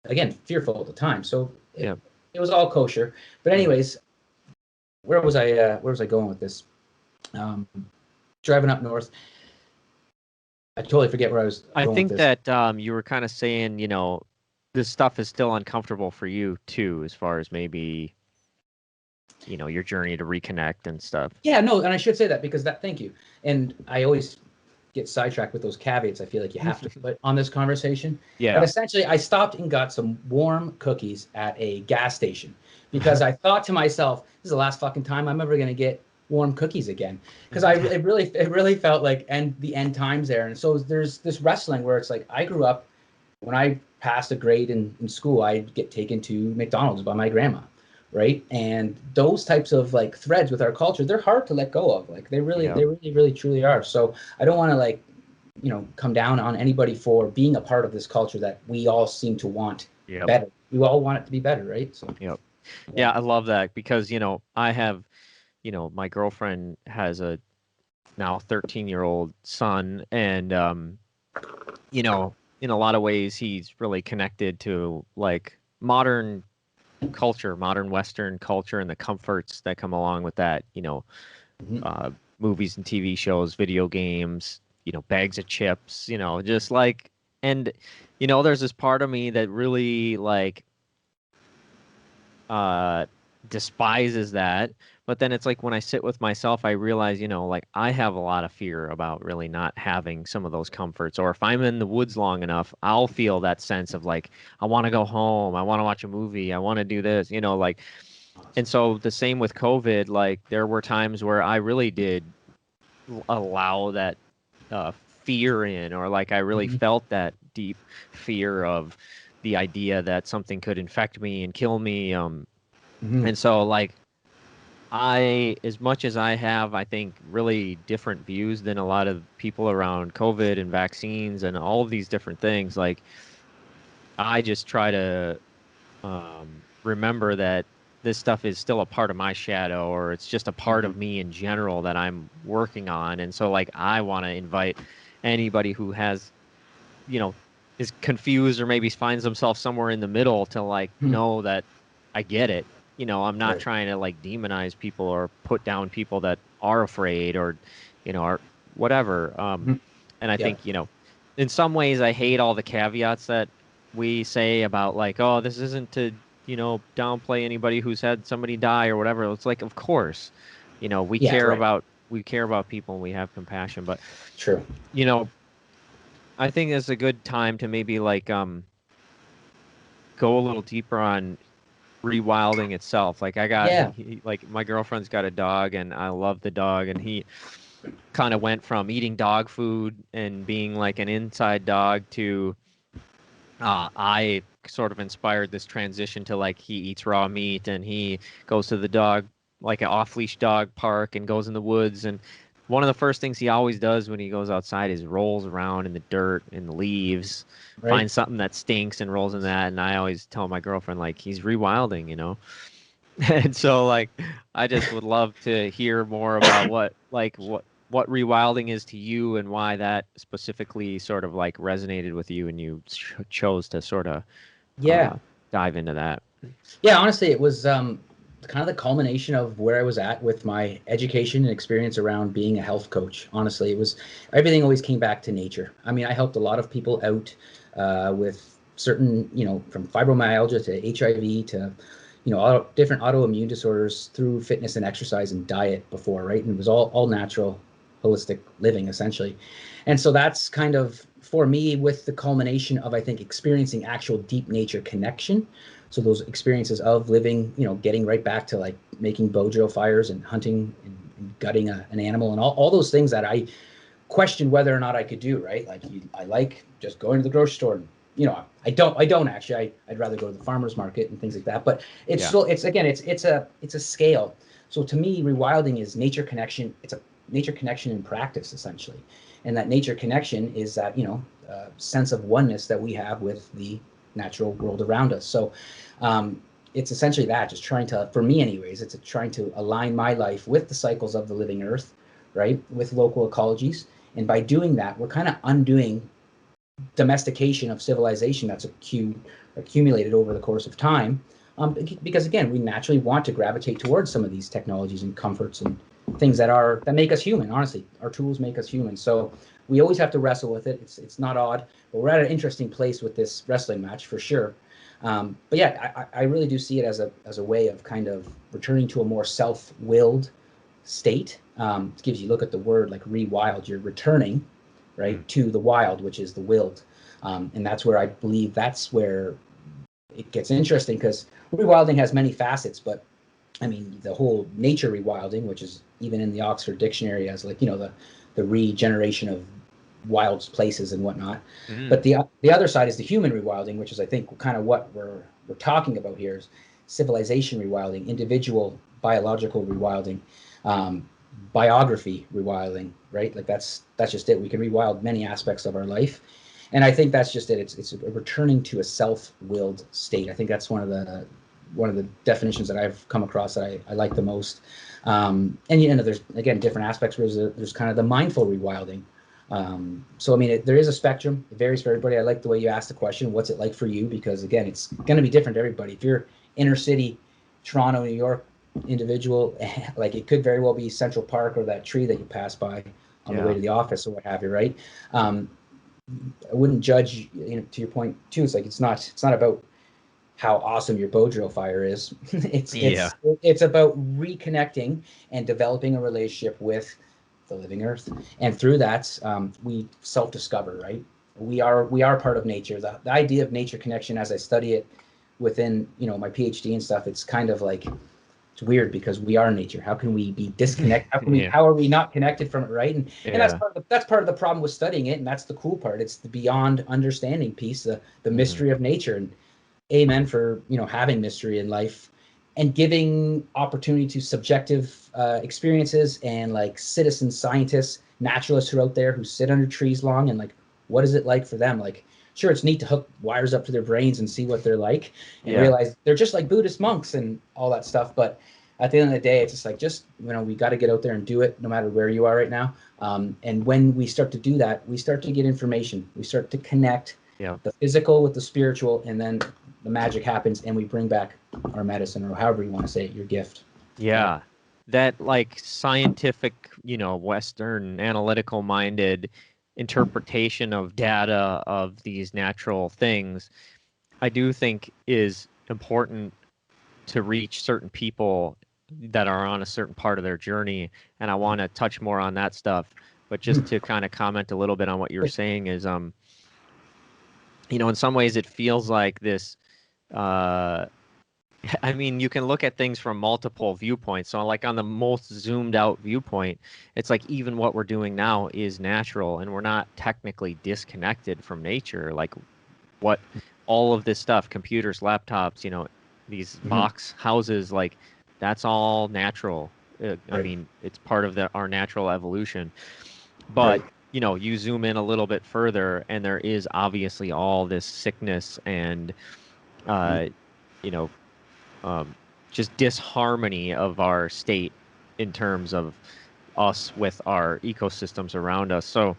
Speaker 3: again, fearful at the time. So it was all kosher. But anyways, where was I going with this? Driving up north. I totally forget where I was going
Speaker 2: think
Speaker 3: with this.
Speaker 2: that you were kind of saying, this stuff is still uncomfortable for you too, as far as maybe, your journey to reconnect and stuff.
Speaker 3: Yeah, no, and I should say that because thank you. And I always get sidetracked with those caveats I feel like you have to put on this conversation.
Speaker 2: Yeah.
Speaker 3: But essentially, I stopped and got some warm cookies at a gas station because I thought to myself, this is the last fucking time I'm ever going to get warm cookies again. Because it really felt like the end times there. And so there's this wrestling where it's like, I grew up, when I passed a grade in school, I'd get taken to McDonald's by my grandma. Right. And those types of like threads with our culture, they're hard to let go of. Like they really truly are. So I don't want to come down on anybody for being a part of this culture that we all seem to want better. We all want it to be better. Right. So,
Speaker 2: yeah, I love that because, I have, my girlfriend has a now 13-year-old son, and, in a lot of ways, he's really connected to like modern culture, modern Western culture, and the comforts that come along with that, movies and TV shows, video games, bags of chips, just like, and, there's this part of me that really like, despises that. But then it's like when I sit with myself, I realize, like I have a lot of fear about really not having some of those comforts. Or if I'm in the woods long enough, I'll feel that sense of like, I want to go home. I want to watch a movie. I want to do this, like, and so the same with COVID, like there were times where I really did allow that fear in, or like I really
Speaker 3: Mhm.
Speaker 2: felt that deep fear of the idea that something could infect me and kill me.
Speaker 3: Mhm.
Speaker 2: And so like as much as I have, I think, really different views than a lot of people around COVID and vaccines and all of these different things, like I just try to remember that this stuff is still a part of my shadow, or it's just a part
Speaker 3: Mhm.
Speaker 2: of me in general that I'm working on. And so, like, I want to invite anybody who has, you know, is confused or maybe finds themselves somewhere in the middle to like
Speaker 3: Mhm.
Speaker 2: know that I get it. I'm not
Speaker 3: Right.
Speaker 2: trying to like demonize people or put down people that are afraid or, are whatever.
Speaker 3: Mhm.
Speaker 2: And I
Speaker 3: Yeah.
Speaker 2: think, in some ways I hate all the caveats that we say about like, oh, this isn't to, downplay anybody who's had somebody die or whatever. It's like, of course, we
Speaker 3: Yeah.
Speaker 2: care
Speaker 3: Right.
Speaker 2: about people and we have compassion, but
Speaker 3: True.
Speaker 2: you know, I think it's a good time to maybe like go a little deeper on rewilding itself. Like
Speaker 3: Yeah.
Speaker 2: like my girlfriend's got a dog and I love the dog, and he kind of went from eating dog food and being like an inside dog to I sort of inspired this transition to like he eats raw meat and he goes to the dog, like an off-leash dog park, and goes in the woods. And one of the first things he always does when he goes outside is rolls around in the dirt and the leaves,
Speaker 3: Right.
Speaker 2: finds something that stinks and rolls in that. And I always tell my girlfriend like he's rewilding, And so like I just would love to hear more about what rewilding is to you and why that specifically sort of like resonated with you and you chose to sort of
Speaker 3: Yeah.
Speaker 2: uh dive into that.
Speaker 3: Yeah. Honestly, it was kind of the culmination of where I was at with my education and experience around being a health coach. Honestly, it was everything always came back to nature. I mean, I helped a lot of people out with certain, from fibromyalgia to HIV to different autoimmune disorders through fitness and exercise and diet before, right? And it was all natural, holistic living essentially. And so that's kind of for me with the culmination of, I think, experiencing actual deep nature connection. So those experiences of living, getting right back to like making bojo fires and hunting and gutting an animal and all those things that I questioned whether or not I could do, right? Like I like just going to the grocery store and I don't actually. I'd rather go to the farmer's market and things like that. But it's
Speaker 2: Yeah.
Speaker 3: still, it's a scale. So to me, rewilding is nature connection. It's a nature connection in practice, essentially. And that nature connection is that, sense of oneness that we have with the natural world around us. So it's essentially that, just trying to, for me anyways, it's trying to align my life with the cycles of the living earth, right? With local ecologies. And by doing that, we're kind of undoing domestication of civilization that's accumulated over the course of time. Because again, we naturally want to gravitate towards some of these technologies and comforts and things that make us human. Honestly, our tools make us human. So we always have to wrestle with it. It's not odd, but we're at an interesting place with this wrestling match for sure. But yeah, I really do see it as a way of kind of returning to a more self-willed state. It gives you look at the word like rewild. You're returning right to the wild, which is the willed, and that's where I believe that's where it gets interesting because rewilding has many facets. But I mean, the whole nature rewilding, which is even in the Oxford Dictionary as like the regeneration of wild places and whatnot. But
Speaker 2: Mm.
Speaker 3: the other side is the human rewilding, which is I think kind of what we're talking about here is civilization rewilding, individual biological rewilding, um, biography rewilding, right? Like that's just it. We can rewild many aspects of our life, and I think that's just it. It's a returning to a self-willed state. I think that's one of the definitions that I've come across that I like the most. And there's again different aspects. Where there's kind of the mindful rewilding. So I mean, there is a spectrum. It varies for everybody. I like the way you asked the question. What's it like for you? Because again, it's going to be different to everybody. If you're inner city, Toronto, New York individual, like it could very well be Central Park or that tree that you pass by on the way
Speaker 2: Yeah.
Speaker 3: to the office or what have you, right? I wouldn't judge. To your point too, it's like it's not about how awesome your bow drill fire is. it's
Speaker 2: Yeah.
Speaker 3: it's about reconnecting and developing a relationship with the living earth, and through that, we self-discover. Right, we are part of nature. The idea of nature connection, as I study it within my PhD and stuff, it's kind of like, it's weird because we are nature. How can we be disconnected?
Speaker 2: Yeah.
Speaker 3: How are we not connected from it, right? And
Speaker 2: Yeah.
Speaker 3: that's part of the problem with studying it, and that's the cool part. It's the beyond understanding piece, the
Speaker 2: Mhm.
Speaker 3: mystery of nature. And amen for having mystery in life and giving opportunity to subjective experiences, and like citizen scientists, naturalists who are out there who sit under trees long, and like, what is it like for them? Like, sure, it's neat to hook wires up to their brains and see what they're like and
Speaker 2: Yeah.
Speaker 3: realize they're just like Buddhist monks and all that stuff. But at the end of the day, it's just like, we got to get out there and do it no matter where you are right now. And when we start to do that, we start to get information. We start to connect
Speaker 2: Yeah.
Speaker 3: the physical with the spiritual, and then the magic happens, and we bring back our medicine, or however you want to say it, your gift.
Speaker 2: Yeah. That like scientific, Western analytical minded interpretation of data of these natural things, I do think is important to reach certain people that are on a certain part of their journey. And I want to touch more on that stuff. But just to kind of comment a little bit on what you were saying is, in some ways it feels like this, uh, I mean, you can look at things from multiple viewpoints. So, like on the most zoomed out viewpoint, it's like even what we're doing now is natural, and we're not technically disconnected from nature. Like what all of this stuff, computers, laptops, these box houses, like that's all natural. I
Speaker 3: Right.
Speaker 2: mean, it's part of our natural evolution. But
Speaker 3: Right.
Speaker 2: you zoom in a little bit further, and there is obviously all this sickness and, uh, you know, just disharmony of our state in terms of us with our ecosystems around us. So,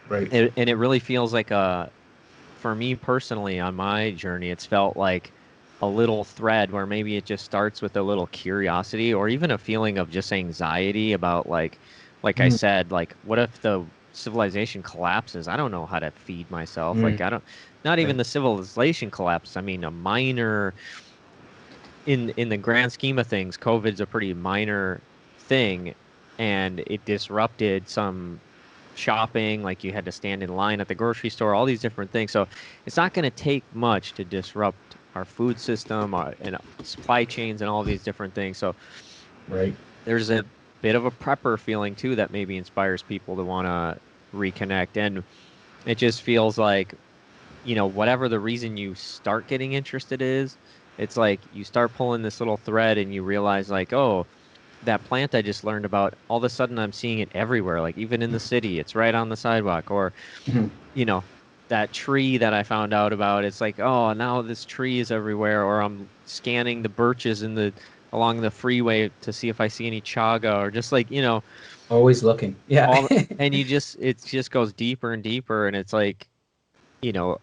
Speaker 3: Right.
Speaker 2: and it really feels like for me personally on my journey, it's felt like a little thread where maybe it just starts with a little curiosity or even a feeling of just anxiety about like I
Speaker 3: Mm,
Speaker 2: said, like what if the civilization collapses? I don't know how to feed myself. Like
Speaker 3: mm,
Speaker 2: I don't, not even
Speaker 3: right.
Speaker 2: the civilization collapse. I mean, a minor in the grand scheme of things, COVID's a pretty minor thing, and it disrupted some shopping, like you had to stand in line at the grocery store, all these different things. So it's not going to take much to disrupt our food system and supply chains and all these different things. So
Speaker 3: Right.
Speaker 2: there's a bit of a prepper feeling too that maybe inspires people to want to reconnect. And it just feels like, whatever the reason you start getting interested is, it's like you start pulling this little thread and you realize like, oh, that plant I just learned about, all of a sudden I'm seeing it everywhere, like even in the city, it's right on the sidewalk. Or,
Speaker 3: Mhm.
Speaker 2: you know, that tree that I found out about, it's like, oh, now this tree is everywhere. Or I'm scanning the birches along the freeway to see if I see any chaga, or just like,
Speaker 3: Always looking. Yeah.
Speaker 2: all, and it just goes deeper and deeper. And it's like, you know,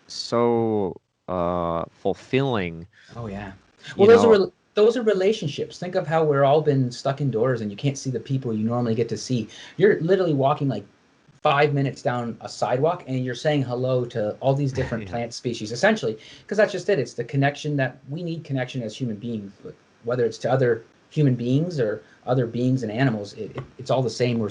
Speaker 2: so fulfilling,
Speaker 3: Oh yeah. Well,
Speaker 2: you know.
Speaker 3: those are relationships. Think of how we're all been stuck indoors and you can't see the people you normally get to see. You're literally walking like 5 minutes down a sidewalk and you're saying hello to all these different
Speaker 2: Yeah.
Speaker 3: plant species, essentially, because that's just it. It's the connection that we need, connection as human beings, whether it's to other human beings or other beings and animals. It's all the same.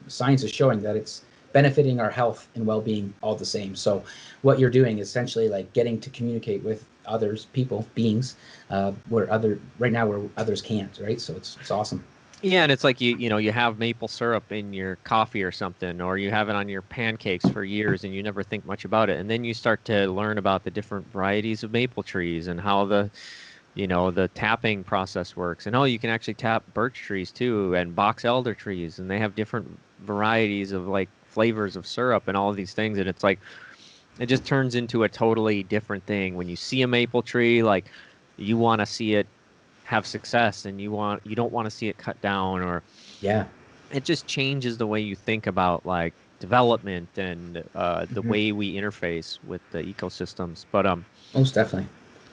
Speaker 3: Science is showing that it's benefiting our health and well-being all the same. So what you're doing is essentially like getting to communicate with others, people, beings, right now where others can't, right? So it's awesome.
Speaker 2: Yeah, and it's like you have maple syrup in your coffee or something, or you have it on your pancakes for years and you never think much about it. And then you start to learn about the different varieties of maple trees and how the tapping process works. And oh, you can actually tap birch trees too and box elder trees, and they have different varieties of like flavors of syrup and all of these things. And it's like it just turns into a totally different thing when you see a maple tree, like you want to see it have success, and you don't want to see it cut down. Or
Speaker 3: Yeah.
Speaker 2: it just changes the way you think about like development and the
Speaker 3: Hmm.
Speaker 2: way we interface with the ecosystems. But
Speaker 3: Most definitely.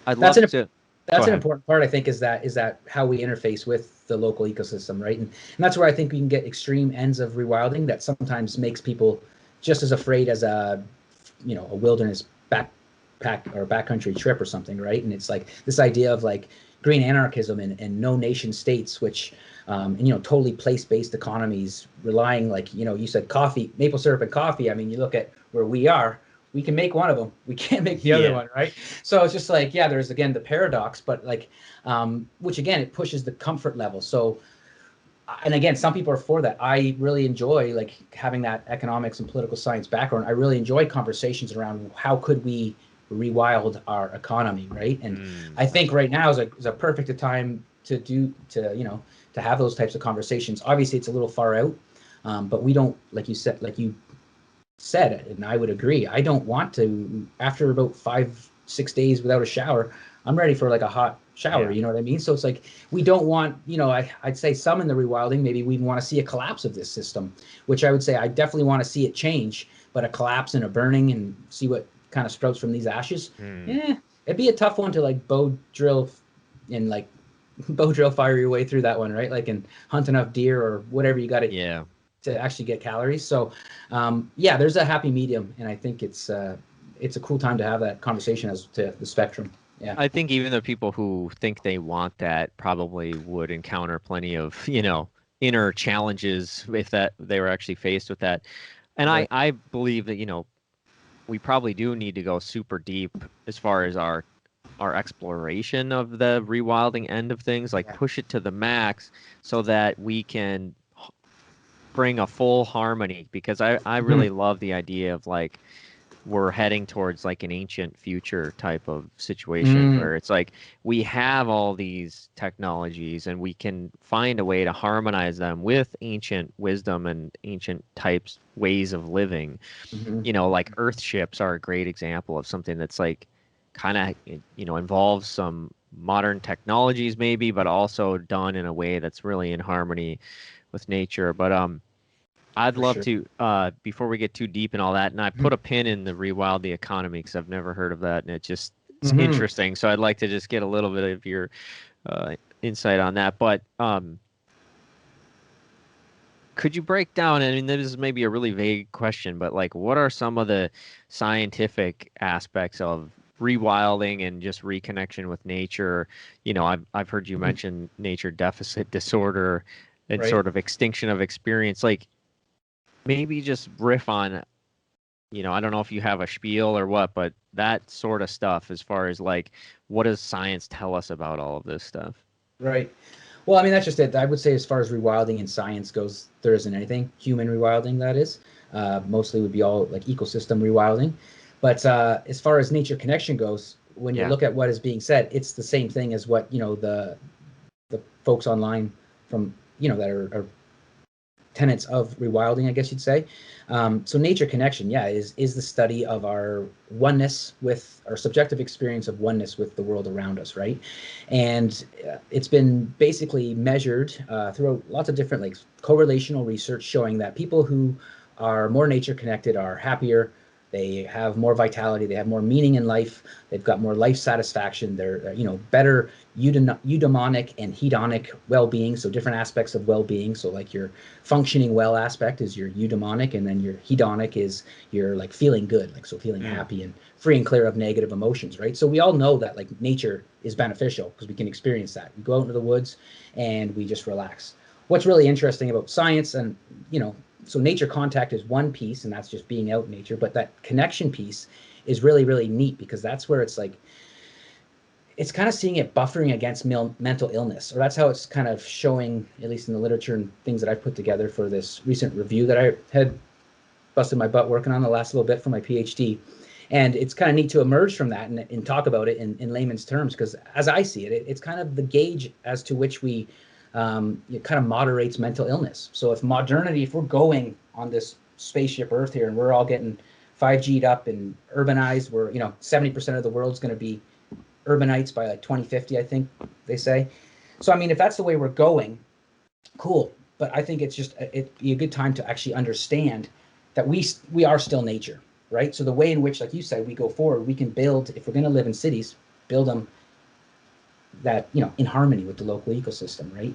Speaker 2: I'd
Speaker 3: That's
Speaker 2: love
Speaker 3: an
Speaker 2: to go
Speaker 3: that's an
Speaker 2: ahead.
Speaker 3: important part, I think, is that how we interface with the local ecosystem, right? And that's where I think we can get extreme ends of rewilding that sometimes makes people just as afraid as a wilderness backcountry trip or something, right? And it's like this idea of like green anarchism and no nation states, which and totally place-based economies relying, like you said, coffee, maple syrup and coffee. I mean, you look at where we are, we can make one of them, we can't make the other one, right? So it's just like, yeah, there's again the paradox, but like which again, it pushes the comfort level. So and again, some people are for that. I really enjoy like having that economics and political science background. I really enjoy conversations around how could we rewild our economy, right? And I think right now is a perfect time to have those types of conversations. Obviously, it's a little far out, but we don't, like you said, and I would agree. I don't want to, after about 5-6 days without a shower, I'm ready for like a hot shower. You know what I mean? So it's like, we don't want, I'd say some in the rewilding, maybe we want to see a collapse of this system, which I would say I definitely want to see it change, but a collapse and a burning and see what kind of sprouts from these ashes. It'd be a tough one to like bow drill fire your way through that one, right? Like, and hunt enough deer or whatever you got to actually get calories. So there's a happy medium, and I think it's a cool time to have that conversation as to the spectrum. Yeah,
Speaker 2: I think even the people who think they want that probably would encounter plenty of inner challenges if that they were actually faced with that. And right. I believe that we probably do need to go super deep as far as our exploration of the rewilding end of things, like push it to the max so that we can bring a full harmony, because I really love the idea of like we're heading towards like an ancient future type of situation where it's like we have all these technologies and we can find a way to harmonize them with ancient wisdom and ancient types ways of living. Like earth ships are a great example of something that's like kind of involves some modern technologies maybe, but also done in a way that's really in harmony with nature. But I'd love to, before we get too deep in all that, and I put a pin in the Rewild the Economy because I've never heard of that, and it's interesting. So I'd like to just get a little bit of your insight on that. But could you break down, I mean, this is maybe a really vague question, but like what are some of the scientific aspects of rewilding and just reconnection with nature? I've heard you mention nature deficit disorder and sort of extinction of experience. Like, maybe just riff on, I don't know if you have a spiel or what, but that sort of stuff as far as like, what does science tell us about all of this stuff?
Speaker 3: Right. Well, I mean, that's just it. I would say as far as rewilding in science goes, there isn't anything. Human rewilding, that is. Mostly would be all like ecosystem rewilding. But as far as nature connection goes, when you look at what is being said, it's the same thing as what, the folks online from, that are tenets of rewilding, I guess you'd say. So nature connection, is the study of our oneness with our subjective experience of oneness with the world around us, right? And it's been basically measured through lots of different like correlational research showing that people who are more nature connected are happier. They have more vitality. They have more meaning in life. They've got more life satisfaction. They're, better eudaimonic and hedonic well-being. So different aspects of well-being. So like your functioning well aspect is your eudaimonic, and then your hedonic is your like feeling good, like so feeling happy and free and clear of negative emotions, right? So we all know that like nature is beneficial because we can experience that. We go out into the woods and we just relax. What's really interesting about science and, so nature contact is one piece, and that's just being out in nature. But that connection piece is really, really neat because that's where it's like, it's kind of seeing it buffering against mental illness, or that's how it's kind of showing, at least in the literature and things that I've put together for this recent review that I had busted my butt working on the last little bit for my PhD. And it's kind of neat to emerge from that and talk about it in layman's terms, because as I see it, it's kind of the gauge as to which it kind of moderates mental illness. So if we're going on this spaceship Earth here and we're all getting 5G'd up and urbanized, we're, 70% of the world's going to be urbanites by like 2050, I think they say. So, I mean, if that's the way we're going, cool. But I think it'd be a good time to actually understand that we are still nature, right? So the way in which, like you said, we go forward, we can build, if we're going to live in cities, build them that, in harmony with the local ecosystem, right?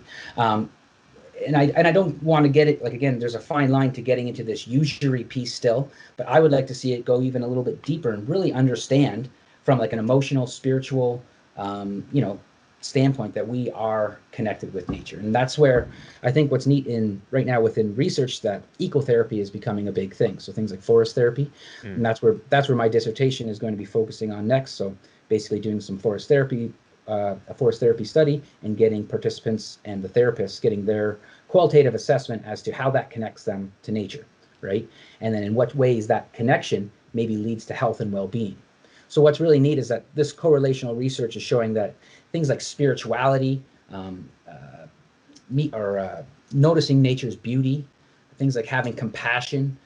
Speaker 3: And I don't want to get it, like, again, there's a fine line to getting into this usury piece still, but I would like to see it go even a little bit deeper and really understand from like an emotional, spiritual, you know, standpoint, that we are connected with nature. And that's where I think what's neat in right now within research, that ecotherapy is becoming a big thing. So things like forest therapy, and that's where my dissertation is going to be focusing on next. So basically doing some forest therapy, a forest therapy study, and getting participants and the therapists getting their qualitative assessment as to how that connects them to nature, right? And then in what ways that connection maybe leads to health and well-being. So what's really neat is that this correlational research is showing that things like spirituality, noticing nature's beauty, things like having compassion,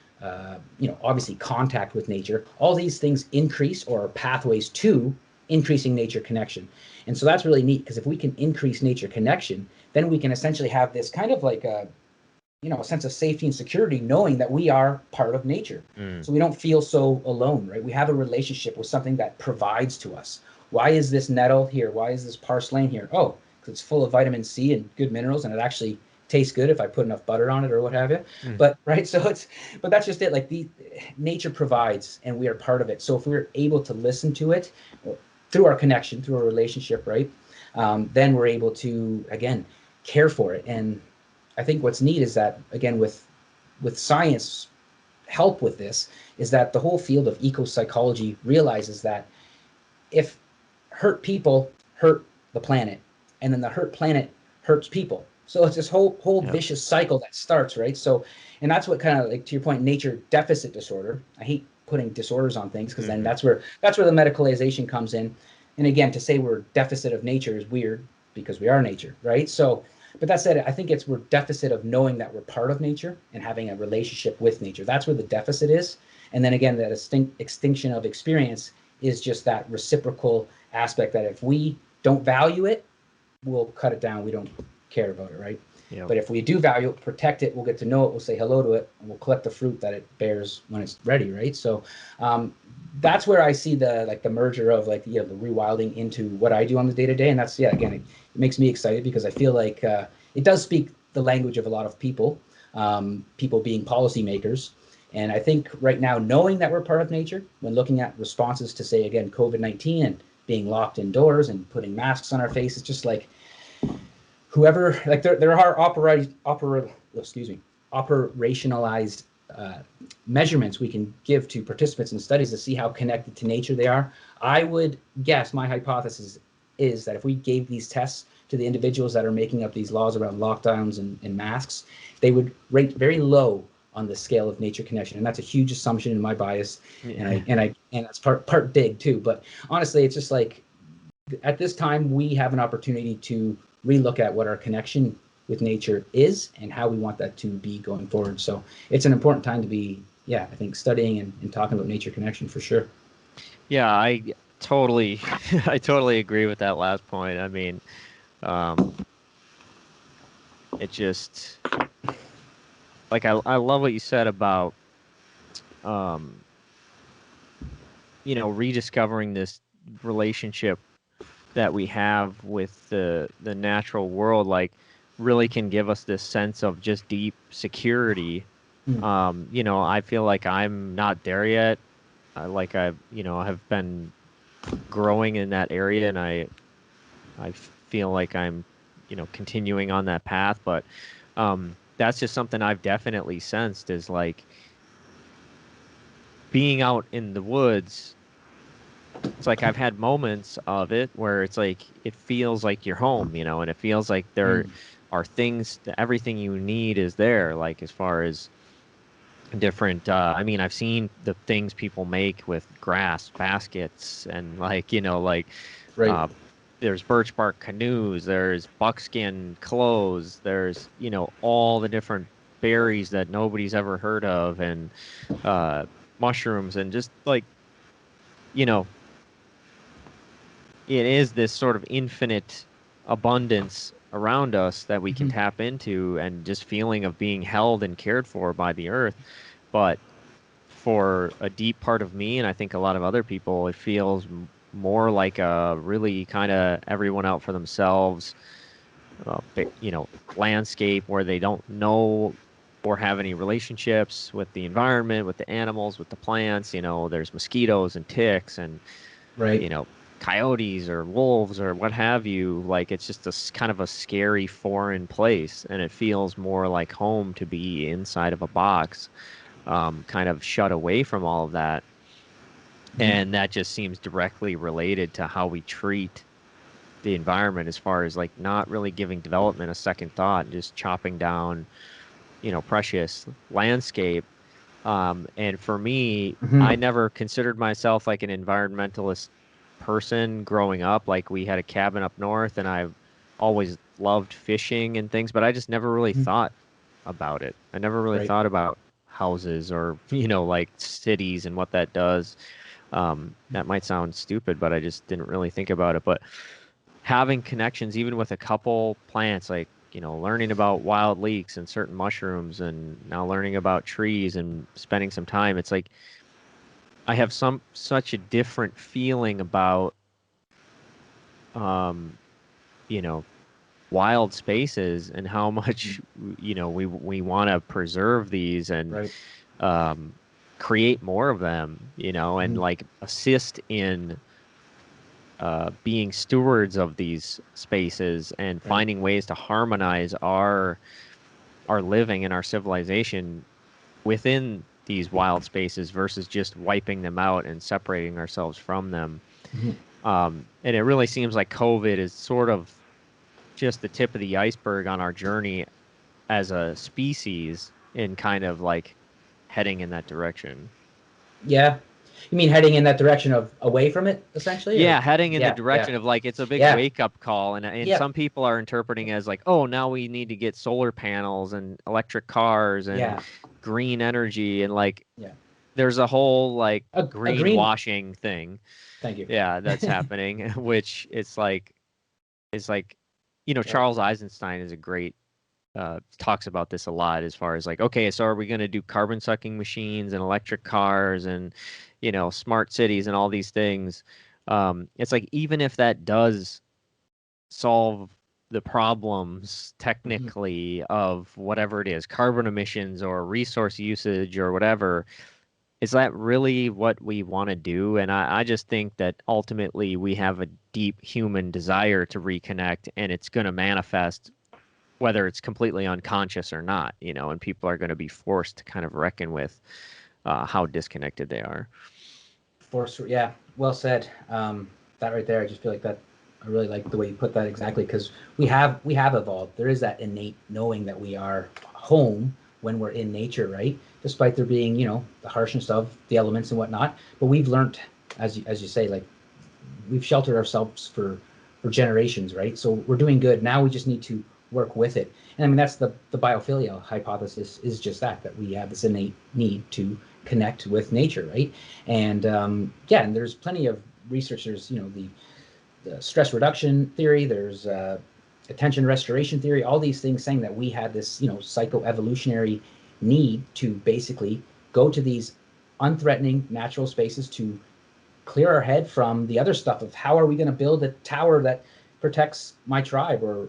Speaker 3: you know, obviously contact with nature, all these things increase or are pathways to increasing nature connection. And so that's really neat, because if we can increase nature connection, then we can essentially have this kind of like a, you know, a sense of safety and security, knowing that we are part of nature. So we don't feel so alone, right? We have a relationship with something that provides to us. Why is this nettle here? Why is this parslane here? Oh, because it's full of vitamin C and good minerals, and it actually tastes good if I put enough butter on it or what have you. But right, so but that's just it. Like, the nature provides, and we are part of it. So if we're able to listen to it through our connection, through our relationship, right, then we're able to, again, care for it. And I think what's neat is that, again, with science help with this, is that the whole field of eco-psychology realizes that if hurt people hurt the planet, and then the hurt planet hurts people. So it's this whole vicious cycle that starts, right? So, and that's what kind of, like, to your point, nature deficit disorder. I hate putting disorders on things, because then that's where the medicalization comes in. And again, to say we're deficit of nature is weird, because we are nature, right? So, but that said, I think we're deficit of knowing that we're part of nature and having a relationship with nature. That's where the deficit is. And then again, that extinction of experience is just that reciprocal aspect, that if we don't value it, we'll cut it down. We don't care about it, right? Yep. But if we do value it, protect it, we'll get to know it, we'll say hello to it, and we'll collect the fruit that it bears when it's ready, right? So that's where I see the merger of, like, you know, the rewilding into what I do on the day-to-day. And that's, again, it makes me excited, because I feel like it does speak the language of a lot of people, people being policymakers. And I think right now, knowing that we're part of nature, when looking at responses to, say, again, COVID-19 and being locked indoors and putting masks on our faces, just like whoever, like, there are operationalized measurements we can give to participants in studies to see how connected to nature they are. I would guess, my hypothesis is that if we gave these tests to the individuals that are making up these laws around lockdowns and masks, they would rate very low on the scale of nature connection. And that's a huge assumption in my bias. Yeah. And that's part big too. But honestly, it's just like, at this time, we have an opportunity to relook at what our connection with nature is and how we want that to be going forward. So it's an important time to be, I think, studying and talking about nature connection, for sure.
Speaker 2: Yeah, I totally agree with that last point. I mean, it just, like, I love what you said about, rediscovering this relationship that we have with the natural world, like, really can give us this sense of just deep security. I feel like I'm not there yet. I've been growing in that area, and I feel like I'm, continuing on that path. But that's just something I've definitely sensed, is like being out in the woods. It's like I've had moments of it where it's like it feels like you're home, and it feels like there are things, everything you need is there, like, as far as different I've seen the things people make with grass baskets, and
Speaker 3: Right.
Speaker 2: There's birch bark canoes, there's buckskin clothes, there's all the different berries that nobody's ever heard of, and mushrooms, and just like it is this sort of infinite abundance around us that we can tap into, and just feeling of being held and cared for by the earth. But for a deep part of me, and I think a lot of other people, it feels more like a really kind of everyone out for themselves, landscape where they don't know or have any relationships with the environment, with the animals, with the plants. There's mosquitoes and ticks, and
Speaker 3: Right.
Speaker 2: you know, coyotes or wolves or what have you. Like it's just kind of a scary foreign place, and it feels more like home to be inside of a box, kind of shut away from all of that.
Speaker 3: Mhm.
Speaker 2: And that just seems directly related to how we treat the environment, as far as like not really giving development a second thought, just chopping down, precious landscape. And for me, I
Speaker 3: Mhm.
Speaker 2: never considered myself like an environmentalist person growing up. Like we had a cabin up north, and I've always loved fishing and things, but I just never really
Speaker 3: Mhm.
Speaker 2: thought about it. I never really
Speaker 3: Right.
Speaker 2: thought about houses or, like cities and what that does. That might sound stupid, but I just didn't really think about it. But having connections, even with a couple plants, like, learning about wild leeks and certain mushrooms, and now learning about trees and spending some time, it's like I have such a different feeling about, um, you know, wild spaces, and how
Speaker 3: Mhm.
Speaker 2: much, we want to preserve these, and
Speaker 3: Right.
Speaker 2: um, create more of them, and
Speaker 3: Mhm.
Speaker 2: like assist in being stewards of these spaces, and
Speaker 3: Right.
Speaker 2: finding ways to harmonize our living and our civilization within these wild spaces, versus just wiping them out and separating ourselves from them.
Speaker 3: Mhm.
Speaker 2: And it really seems like COVID is sort of just the tip of the iceberg on our journey as a species, in kind of like heading in that direction.
Speaker 3: Yeah. You mean heading in that direction of away from it, essentially, or
Speaker 2: Yeah, heading in the
Speaker 3: yeah, yeah,
Speaker 2: direction of like it's a big
Speaker 3: yeah,
Speaker 2: wake up call, and
Speaker 3: yeah,
Speaker 2: some people are interpreting as like, oh, now we need to get solar panels and electric cars and
Speaker 3: yeah,
Speaker 2: green energy, and like
Speaker 3: yeah.
Speaker 2: there's a whole like
Speaker 3: A green.
Speaker 2: greenwashing thing,
Speaker 3: Thank you.
Speaker 2: yeah, that's happening, which it's like,
Speaker 3: Right.
Speaker 2: Charles Eisenstein is a great talks about this a lot, as far as like, okay, so are we going to do carbon sucking machines and electric cars and, smart cities and all these things? It's like, even if that does solve the problems
Speaker 3: Hmm.
Speaker 2: technically of whatever it is, carbon emissions or resource usage or whatever, is that really what we want to do? And I just think that ultimately we have a deep human desire to reconnect, and it's going to manifest whether it's completely unconscious or not, and people are going to be forced to kind of reckon with how disconnected they are.
Speaker 3: Force. Yeah. Well said. That right there, I just feel like that. I really like the way you put that exactly because we have evolved. There is that innate knowing that we are home when we're in nature, right? Despite there being the harshness of the elements and whatnot, but we've learned, as you say, like we've sheltered ourselves for generations, right? So we're doing good. Now we just need to work with it. And I mean that's the biophilia hypothesis is just that we have this innate need to connect with nature, right? And yeah, and there's plenty of researchers, the stress reduction theory, there's attention restoration theory, all these things saying that we had this, psychoevolutionary need to basically go to these unthreatening natural spaces to clear our head from the other stuff of how are we going to build a tower that protects my tribe or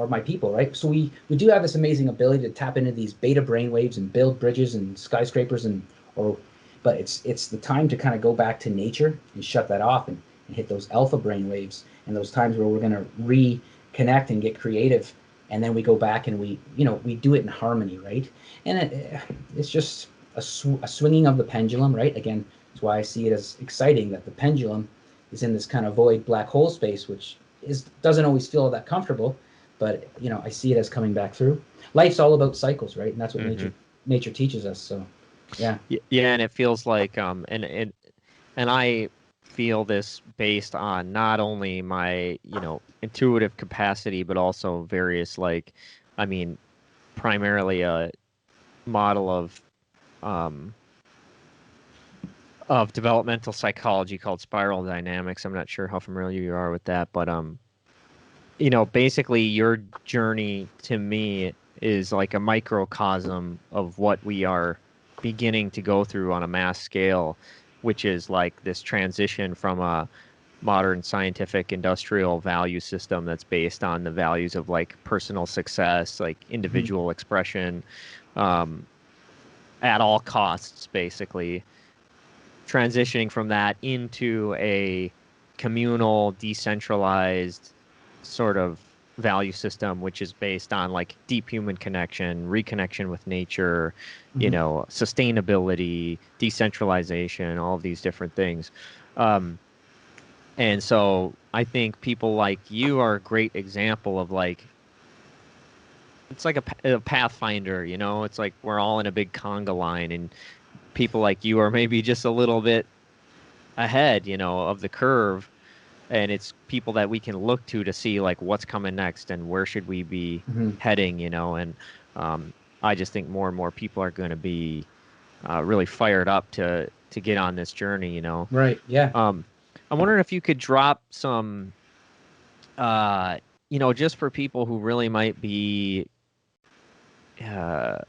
Speaker 3: my people, right? So we do have this amazing ability to tap into these beta brain waves and build bridges and skyscrapers or but it's the time to kind of go back to nature and shut that off and hit those alpha brain waves and those times where we're going to reconnect and get creative, and then we go back and we do it in harmony, right? And it's just a swinging of the pendulum, right? Again, that's why I see it as exciting that the pendulum is in this kind of void black hole space, which doesn't always feel that comfortable, but I see it as coming back through. Life's all about cycles, right? And that's what
Speaker 2: Hmm.
Speaker 3: nature teaches us. So, yeah.
Speaker 2: Yeah, and it feels like and I feel this based on not only my, intuitive capacity, but also various, like, I mean, primarily a model um of developmental psychology called spiral dynamics. I'm not sure how familiar you are with that, but basically your journey to me is like a microcosm of what we are beginning to go through on a mass scale, which is like this transition from a modern scientific industrial value system that's based on the values of like personal success, like
Speaker 3: Mhm.
Speaker 2: individual expression, um, at all costs, basically, transitioning from that into a communal, decentralized sort of value system, which is based on like deep human connection, reconnection with nature, sustainability, decentralization, all of these different things. And so I think people like you are a great example of like, it's like a pathfinder, it's like we're all in a big conga line, and people like you are maybe just a little bit ahead, of the curve. And it's people that we can look to see like what's coming next and where should we be heading, and I just think more and more people are going to be really fired up to get on this journey,
Speaker 3: Right. Yeah.
Speaker 2: I'm wondering if you could drop some, just for people who really might be, and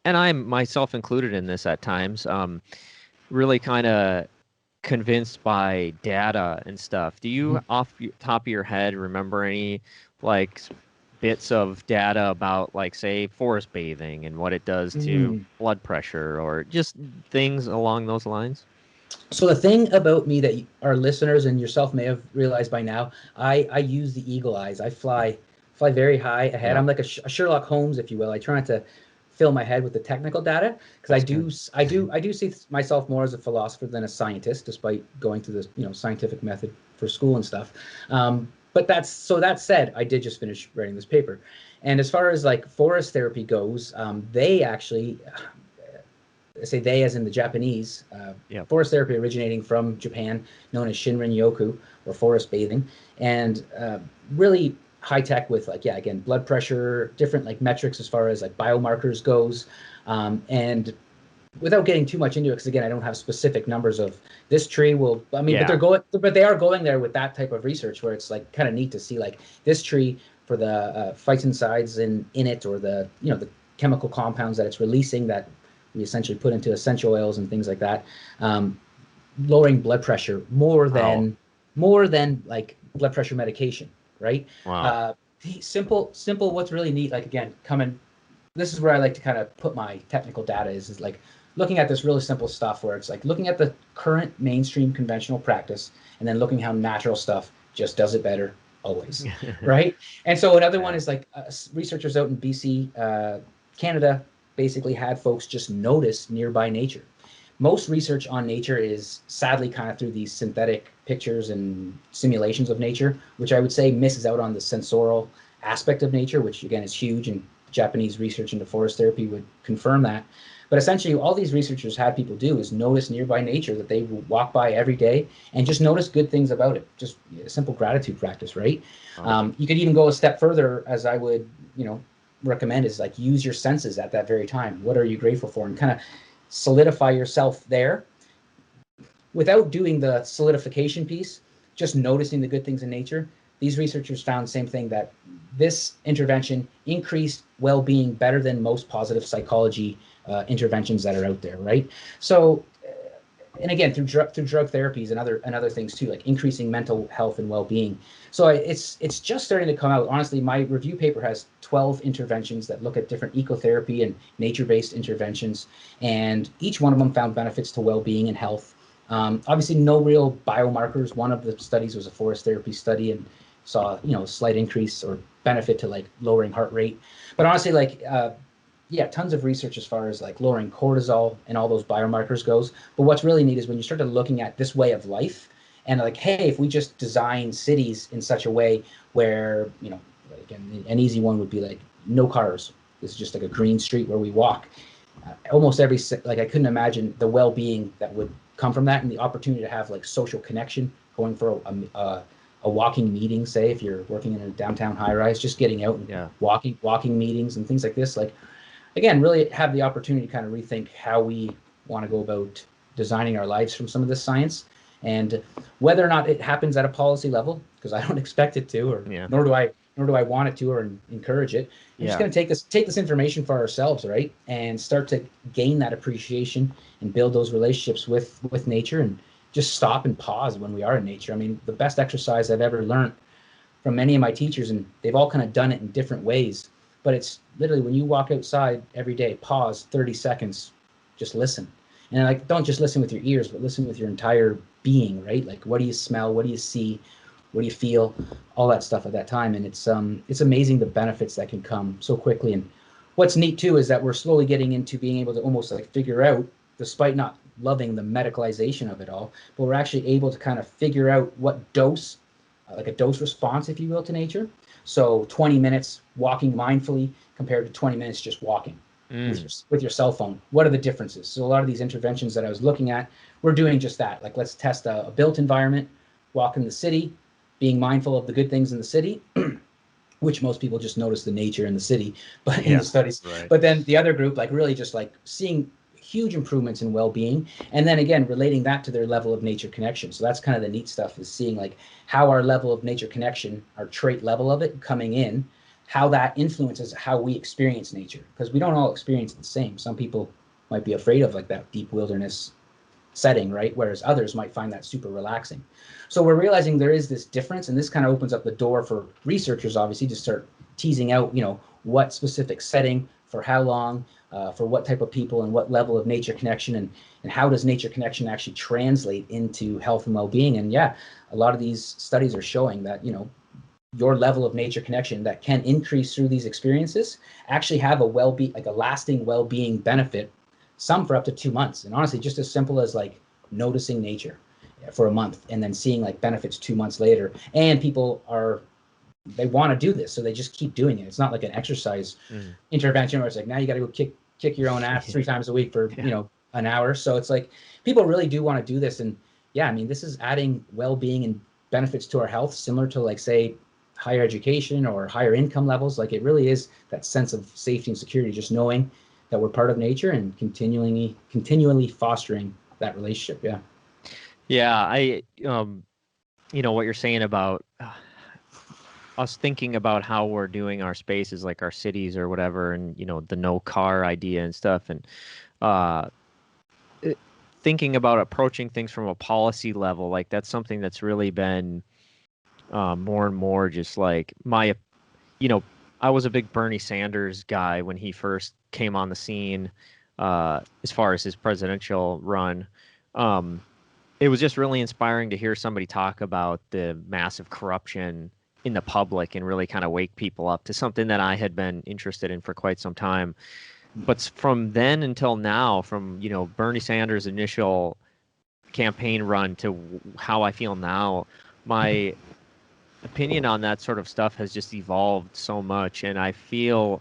Speaker 2: I'm myself included in this at times, really kind of convinced by data and stuff. Do you, off the top of your head, remember any like bits of data about, like, say, forest bathing and what it does to blood pressure, or just things along those lines?
Speaker 3: So the thing about me that our listeners and yourself may have realized by now, I use the eagle eyes. I fly very high ahead.
Speaker 2: Yeah.
Speaker 3: I'm like a Sherlock Holmes, if you will. I try not to fill my head with the technical data, because I do see myself more as a philosopher than a scientist, despite going through this scientific method for school and stuff. But that said, I did just finish writing this paper, and as far as like forest therapy goes, they actually. I say they as in the Japanese, forest therapy originating from Japan, known as Shinrin-yoku, or forest bathing, and really high tech with like, again, blood pressure, different like metrics as far as like biomarkers goes, and without getting too much into it, because again, I don't have specific numbers of this tree will, but they are going there with that type of research where it's like kind of neat to see like this tree for the phytoncides in it, or the the chemical compounds that it's releasing that we essentially put into essential oils and things like that, lowering blood pressure more than like blood pressure medication, right?
Speaker 2: Wow.
Speaker 3: Simple. What's really neat, like again, this is where I like to kind of put my technical data is like looking at this really simple stuff where it's like looking at the current mainstream conventional practice and then looking how natural stuff just does it better always, right? And so another one is like researchers out in BC, Canada, basically had folks just notice nearby nature. Most research on nature is sadly kind of through these synthetic pictures and simulations of nature, which I would say misses out on the sensorial aspect of nature, which again is huge, and Japanese research into forest therapy would confirm that. But essentially all these researchers had people do is notice nearby nature that they walk by every day and just notice good things about it. Just a simple gratitude practice, right? You could even go a step further, as I would, recommend, is like use your senses at that very time. What are you grateful for? And kind of solidify yourself there without doing the solidification piece, just noticing the good things in nature. These researchers found the same thing, that this intervention increased well-being better than most positive psychology interventions that are out there, right? So, and again, through drug therapies and other things too, like increasing mental health and well-being. So it's just starting to come out. Honestly, my review paper has 12 interventions that look at different ecotherapy and nature-based interventions, and each one of them found benefits to well-being and health. Obviously, no real biomarkers. One of the studies was a forest therapy study and saw slight increase or benefit to like lowering heart rate. But honestly, like tons of research as far as like lowering cortisol and all those biomarkers goes. But what's really neat is when you start to looking at this way of life, and like, hey, if we just design cities in such a way where, again, an easy one would be like no cars. This is just like a green street where we walk. Almost every, like I couldn't imagine the well-being that would come from that, and the opportunity to have like social connection, going for a walking meeting, say if you're working in a downtown high-rise, just getting out and walking meetings and things like this. Like, again, really have the opportunity to kind of rethink how we want to go about designing our lives from some of this science, and whether or not it happens at a policy level, because I don't expect it to, or nor do I want it to or encourage it. I'm just going to take this information for ourselves, right, and start to gain that appreciation and build those relationships with nature, and just stop and pause when we are in nature. I mean, the best exercise I've ever learned from many of my teachers, and they've all kind of done it in different ways, but it's literally when you walk outside every day, pause 30 seconds, just listen. And like, don't just listen with your ears, but listen with your entire being, right? Like, what do you smell? What do you see? What do you feel? All that stuff at that time. And it's amazing the benefits that can come so quickly. And what's neat too is that we're slowly getting into being able to almost like figure out, despite not loving the medicalization of it all, but we're actually able to kind of figure out what dose, like a dose response, if you will, to nature. So 20 minutes walking mindfully compared to 20 minutes just walking with your cell phone. What are the differences? So a lot of these interventions that I was looking at, we're doing just that. Like, let's test a built environment, walk in the city, being mindful of the good things in the city, which most people just notice the nature in the city, but in the studies.
Speaker 2: Right.
Speaker 3: But then the other group, like really just like seeing huge improvements in well-being, and then again relating that to their level of nature connection. So that's kind of the neat stuff, is seeing like how our level of nature connection, our trait level of it coming in, how that influences how we experience nature, because we don't all experience it the same. Some people might be afraid of like that deep wilderness setting, right? Whereas others might find that super relaxing. So we're realizing there is this difference, and this kind of opens up the door for researchers, obviously, to start teasing out, what specific setting, for how long, for what type of people, and what level of nature connection, and how does nature connection actually translate into health and well-being. And yeah, a lot of these studies are showing that, your level of nature connection that can increase through these experiences actually have a well-being, like a lasting well-being benefit, some for up to 2 months. And honestly, just as simple as like noticing nature for a month and then seeing like benefits 2 months later. And people they want to do this, so they just keep doing it. It's not like an exercise intervention where it's like, now you got to go kick your own ass 3 times a week for an hour. So it's like people really do want to do this. And yeah, I mean, this is adding well-being and benefits to our health, similar to like, say, higher education or higher income levels. Like, it really is that sense of safety and security, just knowing that we're part of nature and continually fostering that relationship.
Speaker 2: I what you're saying about us thinking about how we're doing our spaces, like our cities or whatever, and the no car idea and stuff, and thinking about approaching things from a policy level, like that's something that's really been more and more just like I was a big Bernie Sanders guy when he first came on the scene, as far as his presidential run. It was just really inspiring to hear somebody talk about the massive corruption in the public and really kind of wake people up to something that I had been interested in for quite some time. But from then until now, from Bernie Sanders' initial campaign run to how I feel now, my opinion on that sort of stuff has just evolved so much, and I feel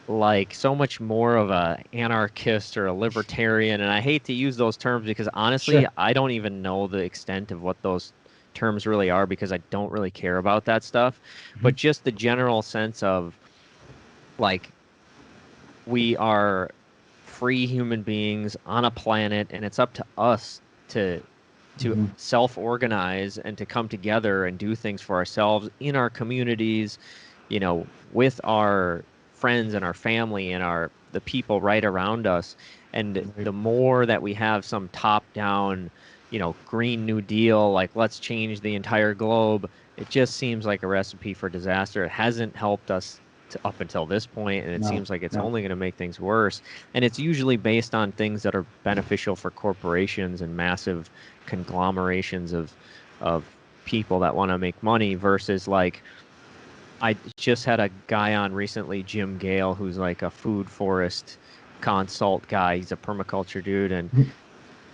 Speaker 2: like so much more of a anarchist or a libertarian. And I hate to use those terms because honestly, I don't even know the extent of what those terms really are, because I don't really care about that stuff. But just the general sense of like, we are free human beings on a planet, and it's up to us to self-organize and to come together and do things for ourselves in our communities, with our friends and our family and the people right around us. And the more that we have some top-down, Green New Deal, like let's change the entire globe, it just seems like a recipe for disaster. It hasn't helped us up until this point, and it seems like it's only going to make things worse. And it's usually based on things that are beneficial for corporations and massive conglomerations of people that want to make money, versus like, I just had a guy on recently, Jim Gale, who's like a food forest consult guy. He's a permaculture dude, and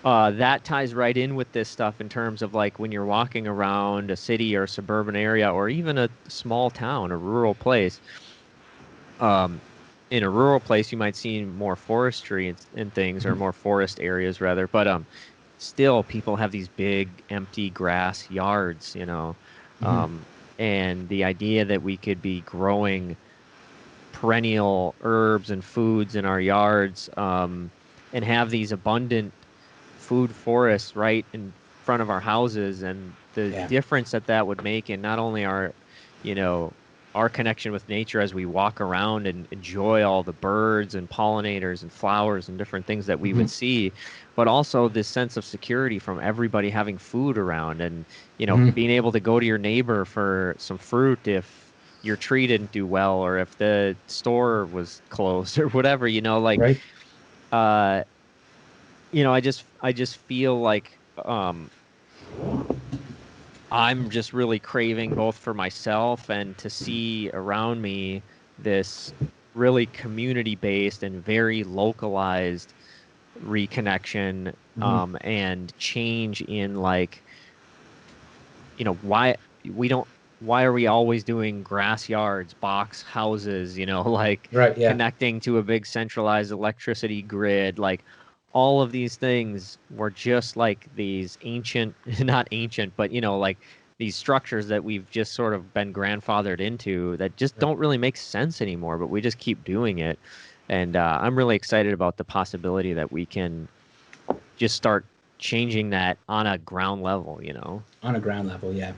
Speaker 2: that ties right in with this stuff in terms of like when you're walking around a city or a suburban area or even a small town, a rural place. In a rural place, you might see more forestry and things, or more forest areas rather, but still people have these big empty grass yards, and the idea that we could be growing perennial herbs and foods in our yards, and have these abundant food forests right in front of our houses, and the difference that would make in not only our connection with nature as we walk around and enjoy all the birds and pollinators and flowers and different things that we would see, but also this sense of security from everybody having food around, and being able to go to your neighbor for some fruit if your tree didn't do well, or if the store was closed or whatever,
Speaker 3: Right.
Speaker 2: I just feel like I'm just really craving both for myself and to see around me this really community-based and very localized reconnection and change in like why we don't why are we always doing grass yards, box houses, like
Speaker 3: Right. Yeah.
Speaker 2: connecting to a big centralized electricity grid, like all of these things were just like these ancient, not ancient, but like these structures that we've just sort of been grandfathered into that just
Speaker 3: Right.
Speaker 2: don't really make sense anymore, but we just keep doing it. And I'm really excited about the possibility that we can just start changing that on a ground level.
Speaker 3: On a ground level, yeah.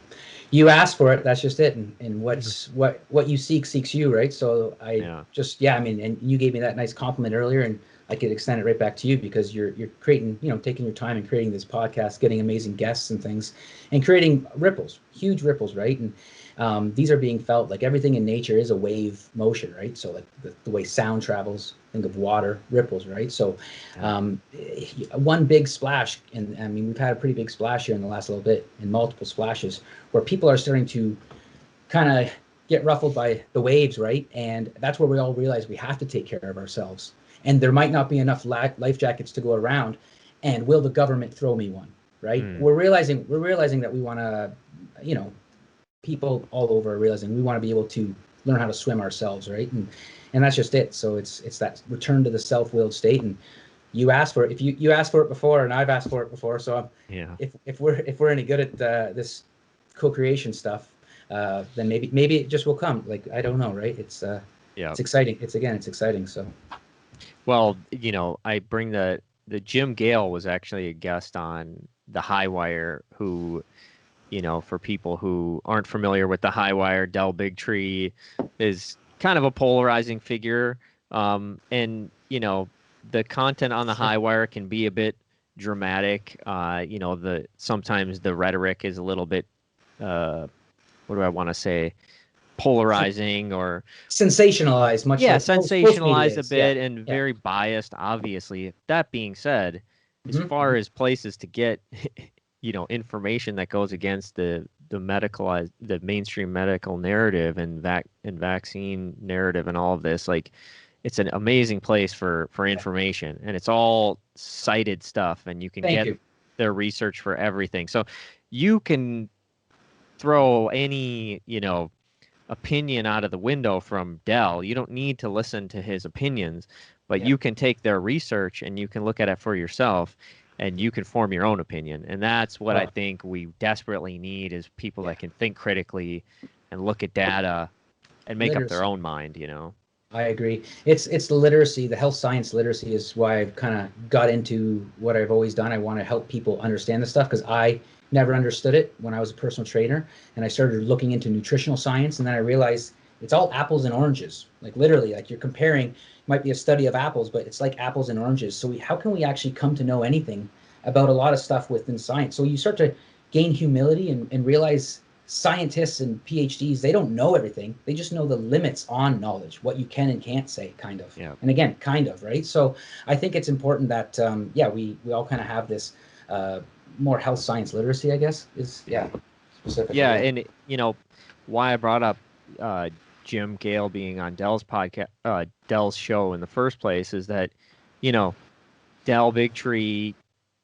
Speaker 3: You ask for it, that's just it. And
Speaker 2: Mhm.
Speaker 3: what you seek seeks you, right? So
Speaker 2: Yeah.
Speaker 3: yeah, I mean, and you gave me that nice compliment earlier, and I could extend it right back to you because you're creating, taking your time and creating this podcast, getting amazing guests and things, and creating ripples, huge ripples, right? And these are being felt. Like everything in nature is a wave motion, right? So like the way sound travels, think of water, ripples, right? So
Speaker 2: Yeah.
Speaker 3: one big splash, and I mean, we've had a pretty big splash here in the last little bit, and multiple splashes, where people are starting to kind of get ruffled by the waves, right? And that's where we all realize we have to take care of ourselves. And there might not be enough life jackets to go around. And will the government throw me one? Right?
Speaker 2: Mm.
Speaker 3: We're realizing that we want to, people all over are realizing we want to be able to learn how to swim ourselves, right? And that's just it. So it's that return to the self-willed state. And you asked for it. If you asked for it before, and I've asked for it before. So
Speaker 2: Yeah.
Speaker 3: if we're any good at this co-creation stuff, then maybe it just will come. Like I don't know, right?
Speaker 2: Yeah.
Speaker 3: It's exciting. It's exciting. So
Speaker 2: Well, I bring the Jim Gale was actually a guest on the High Wire, who, for people who aren't familiar with the High Wire, Del Bigtree is kind of a polarizing figure. And, the content on the
Speaker 3: sure.
Speaker 2: High Wire can be a bit dramatic. Sometimes the rhetoric is a little bit, what do I want to say, polarizing or
Speaker 3: Sensationalized, much
Speaker 2: yeah,
Speaker 3: like most media
Speaker 2: sensationalized a
Speaker 3: is. Yeah,
Speaker 2: bit and
Speaker 3: yeah.
Speaker 2: very biased, obviously. That being said, as far
Speaker 3: Mm-hmm.
Speaker 2: as places to get, information that goes against the mainstream medical narrative and vaccine narrative and all of this, like it's an amazing place for
Speaker 3: Yeah.
Speaker 2: information, and it's all cited stuff, and you can
Speaker 3: Thank
Speaker 2: get
Speaker 3: you.
Speaker 2: their research for everything. So you can throw any, opinion out of the window from Dell. You don't need to listen to his opinions, but
Speaker 3: Yeah.
Speaker 2: you can take their research and you can look at it for yourself and you can form your own opinion. And that's what I
Speaker 3: Oh,
Speaker 2: think we desperately need is people
Speaker 3: yeah.
Speaker 2: that can think critically and look at data and make up their
Speaker 3: Literacy.
Speaker 2: own mind.
Speaker 3: I agree. It's the literacy, the health science literacy is why I've kind of got into what I've always done. I want to help people understand this stuff because I never understood it when I was a personal trainer, and I started looking into nutritional science, and then I realized it's all apples and oranges. Like literally, like you're comparing, might be a study of apples, but it's like apples and oranges. So how can we actually come to know anything about a lot of stuff within science? So you start to gain humility and realize scientists and PhDs, they don't know everything. They just know the limits on knowledge, what you can and can't say, kind of.
Speaker 2: Yeah.
Speaker 3: And again, kind of, right? So I think it's important that, we all kind of have this more health science literacy, I guess, is, specifically.
Speaker 2: Yeah.
Speaker 3: Yeah.
Speaker 2: And, why I brought up Jim Gale being on Dell's podcast, Dell's show in the first place is that, you know, Del Bigtree,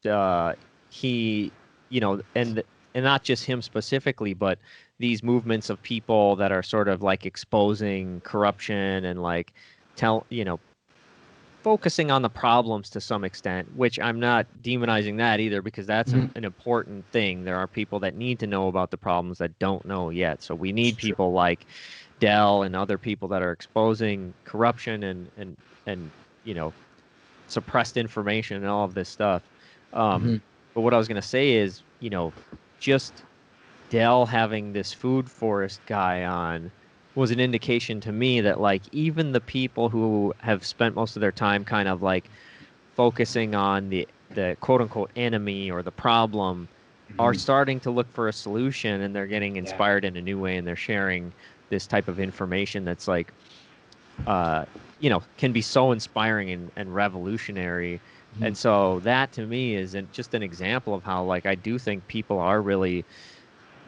Speaker 2: uh, he, and not just him specifically, but these movements of people that are sort of like exposing corruption and like focusing on the problems to some extent, which I'm not demonizing that either because that's
Speaker 3: Mm-hmm.
Speaker 2: an important thing. There are people that need to know about the problems that don't know yet. So we need
Speaker 3: Sure.
Speaker 2: people like Dell and other people that are exposing corruption and you know suppressed information and all of this stuff.
Speaker 3: Mm-hmm.
Speaker 2: But what I was going to say is, just Dell having this food forest guy on was an indication to me that like even the people who have spent most of their time kind of like focusing on the quote unquote enemy or the problem are
Speaker 3: Mm-hmm.
Speaker 2: starting to look for a solution and they're getting
Speaker 3: Yeah.
Speaker 2: inspired in a new way and they're sharing this type of information that's like can be so inspiring and revolutionary And so that to me is just an example of how, like, I do think people are really,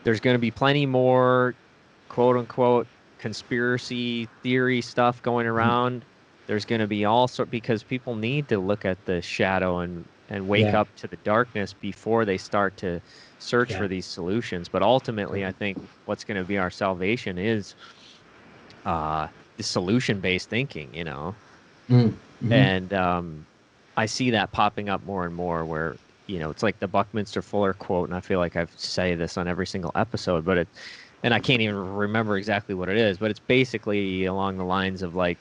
Speaker 2: there's going to be plenty more quote unquote conspiracy theory stuff going around. There's going to be all sort, because people need to look at the shadow and wake
Speaker 3: Yeah.
Speaker 2: up to the darkness before they start to search
Speaker 3: Yeah.
Speaker 2: for these solutions. But ultimately, I
Speaker 3: Totally.
Speaker 2: think what's going to be our salvation is the solution-based thinking, you know.
Speaker 3: Mm-hmm.
Speaker 2: And I see that popping up more and more where, you know, it's like the Buckminster Fuller quote, and I feel like I've say this on every single episode, but and I can't even remember exactly what it is, but it's basically along the lines of like,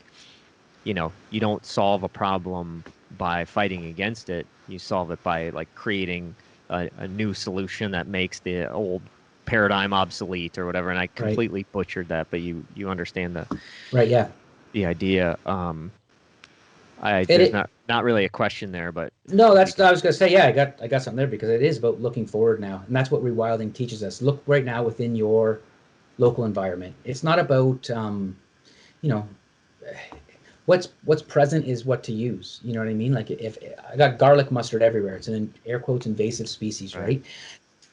Speaker 2: you know, you don't solve a problem by fighting against it. You solve it by like creating a new solution that makes the old paradigm obsolete or whatever. And I
Speaker 3: Right.
Speaker 2: completely butchered that, but you understand
Speaker 3: Right. Yeah.
Speaker 2: the idea.
Speaker 3: It,
Speaker 2: There's
Speaker 3: it
Speaker 2: not really a question there, but
Speaker 3: No,
Speaker 2: if you
Speaker 3: that's
Speaker 2: could.
Speaker 3: I was gonna say. Yeah, I got something there because it is about looking forward now, and that's what rewilding teaches us. Look right now within your local environment. It's not about you know what's present is what to use. You know what I mean? Like if I got garlic mustard everywhere, it's an air quotes invasive species,
Speaker 2: Right.
Speaker 3: right?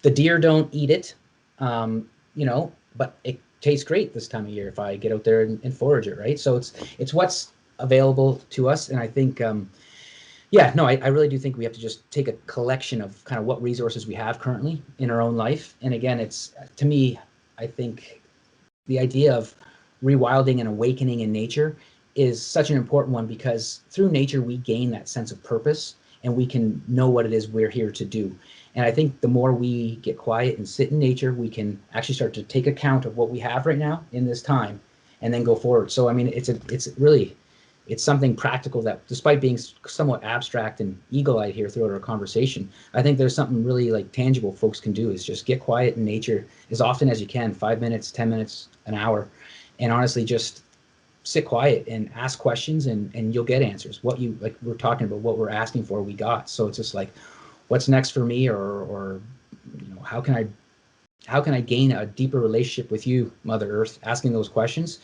Speaker 3: The deer don't eat it, but it tastes great this time of year if I get out there and forage it, right? So it's what's available to us, and I think. Yeah, no, I really do think we have to just take a collection of kind of what resources we have currently in our own life. And again, it's to me, I think the idea of rewilding and awakening in nature is such an important one because through nature we gain that sense of purpose and we can know what it is we're here to do. And I think the more we get quiet and sit in nature, we can actually start to take account of what we have right now in this time and then go forward. So I mean, it's really it's something practical that despite being somewhat abstract and eagle-eyed here throughout our conversation, I think there's something really like tangible folks can do is just get quiet in nature as often as you can, 5 minutes, 10 minutes, an hour, and honestly just sit quiet and ask questions and you'll get answers. What you like we're talking about, what we're asking for, we got. So it's just like, what's next for me, or how can I gain a deeper relationship with you, Mother Earth? Asking those questions,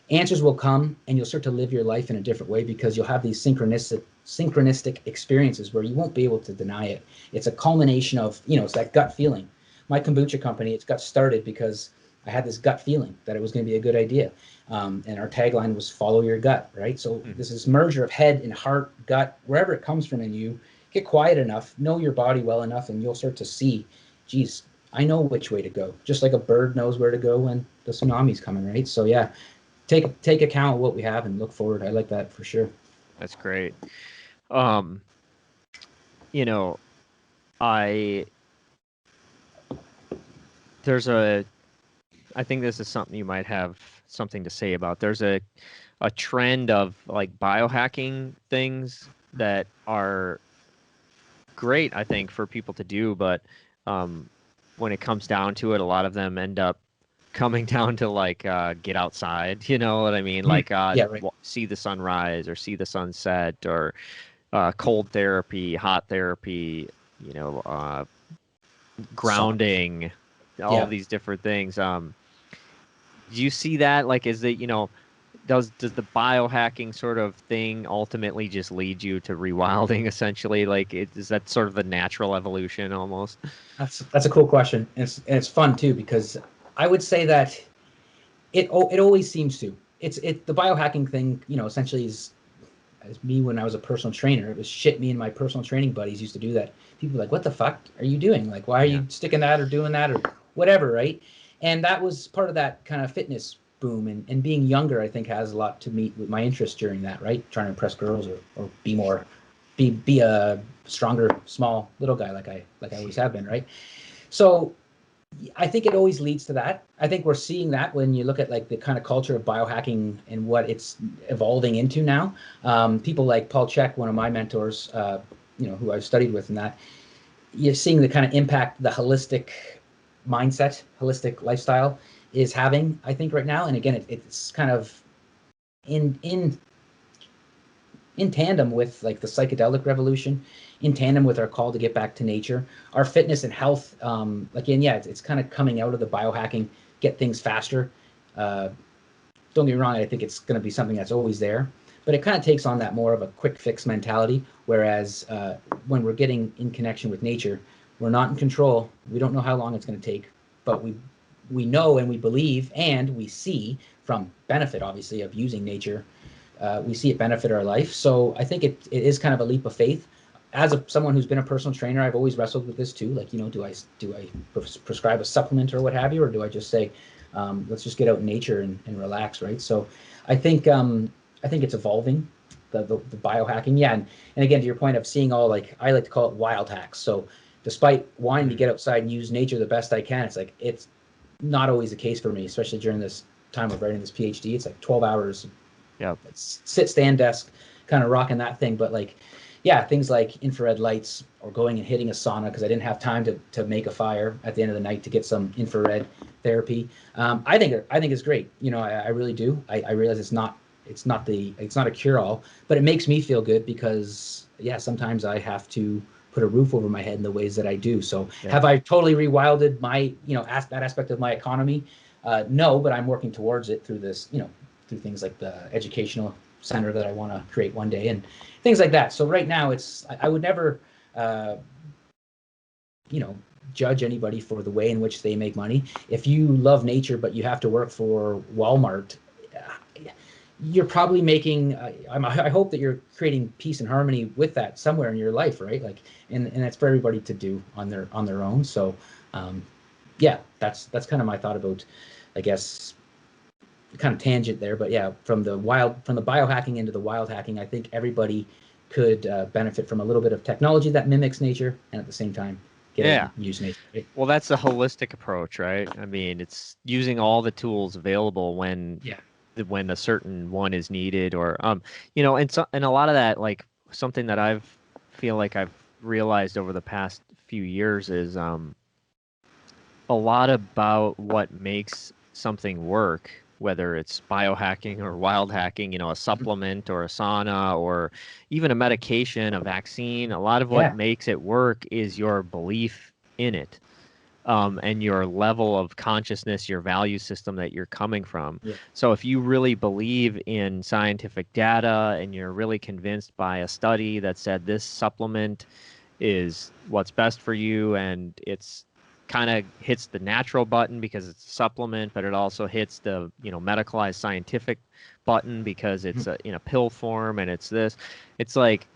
Speaker 3: answers will come and you'll start to live your life in a different way because you'll have these synchronistic experiences where you won't be able to deny it. It's a culmination of, it's that gut feeling. My kombucha company, it's got started because I had this gut feeling that it was going to be a good idea. And our tagline was follow your gut, right? So this is merger of head and heart, gut, wherever it comes from in you, get quiet enough, know your body well enough, and you'll start to see, geez, I know which way to go. Just like a bird knows where to go when the tsunami's coming, right? So yeah, take account of what we have and look forward. I like that for sure.
Speaker 2: That's great. Um, you know, I there's a I think this is something you might have something to say about. There's a trend of like biohacking things that are great, I think, for people to do, but um, when it comes down to it, a lot of them end up coming down to like get outside, you know what I mean? Like
Speaker 3: Yeah, right.
Speaker 2: see the sunrise or see the sunset or cold therapy, hot therapy, you know,
Speaker 3: Soft.
Speaker 2: grounding, all
Speaker 3: Yeah.
Speaker 2: of these different things. Do you see that? Like, is it, does the biohacking sort of thing ultimately just lead you to rewilding essentially? Like, is that sort of the natural evolution almost?
Speaker 3: That's a cool question. And it's fun too because I would say that it always seems to. The biohacking thing, essentially is as me when I was a personal trainer. It was shit me and my personal training buddies used to do that. People were like, what the fuck are you doing? Like, why are
Speaker 2: Yeah.
Speaker 3: you sticking that or doing that or whatever, right? And that was part of that kind of fitness boom. And being younger, I think, has a lot to meet with my interest during that, right? Trying to impress girls or be a stronger, small, little guy like I always have been, right? So I think it always leads to that. I think we're seeing that when you look at like the kind of culture of biohacking and what it's evolving into now. People like Paul Chek, one of my mentors, who I've studied with, and that you're seeing the kind of impact the holistic mindset, holistic lifestyle is having. I think right now, and again, it's kind of in tandem with like the psychedelic revolution, in tandem with our call to get back to nature, our fitness and health. Again, yeah, it's kind of coming out of the biohacking, get things faster. Don't get me wrong, I think it's going to be something that's always there. but it kind of takes on that more of a quick fix mentality. Whereas when we're getting in connection with nature, we're not in control. We don't know how long it's going to take, but we know and we believe and we see from benefit, obviously, of using nature. We see it benefit our life. So I think it is kind of a leap of faith. As someone who's been a personal trainer, I've always wrestled with this too. Like, do I prescribe a supplement or what have you, or do I just say, let's just get out in nature and relax, right? So I think it's evolving, the biohacking. Yeah, and again, to your point of seeing all, like, I like to call it wild hacks. So despite wanting to get outside and use nature the best I can, it's not always the case for me, especially during this time of writing this PhD. It's like 12 hours.
Speaker 2: Yeah.
Speaker 3: Sit, stand, desk, kind of rocking that thing. But like, yeah, things like infrared lights or going and hitting a sauna because I didn't have time to make a fire at the end of the night to get some infrared therapy. I think it's great. I really do. I realize it's not a cure-all, but it makes me feel good because, yeah, sometimes I have to put a roof over my head in the ways that I do. So have I totally rewilded my, that aspect of my economy? No, but I'm working towards it through this, through things like the educational center that I want to create one day and things like that. So right now I would never, judge anybody for the way in which they make money. If you love nature, but you have to work for Walmart, you're probably making, I hope that you're creating peace and harmony with that somewhere in your life, right? Like, and that's for everybody to do on their own. So, yeah, that's kind of my thought about, I guess, kind of tangent there, but yeah, from the biohacking into the wild hacking, I think everybody could benefit from a little bit of technology that mimics nature and at the same time use nature. Right?
Speaker 2: Well, that's a holistic approach, right? I mean, it's using all the tools available when a certain one is needed, or and a lot of that, like, something that I've realized over the past few years is a lot about what makes something work, whether it's biohacking or wild hacking, a supplement or a sauna or even a medication, a vaccine. A lot of what makes it work is your belief in it. And your level of consciousness, your value system that you're coming from. Yeah. So if you really believe in scientific data and you're really convinced by a study that said this supplement is what's best for you, and it's kind of hits the natural button because it's a supplement, but it also hits the medicalized scientific button because it's in a pill form, and it's like,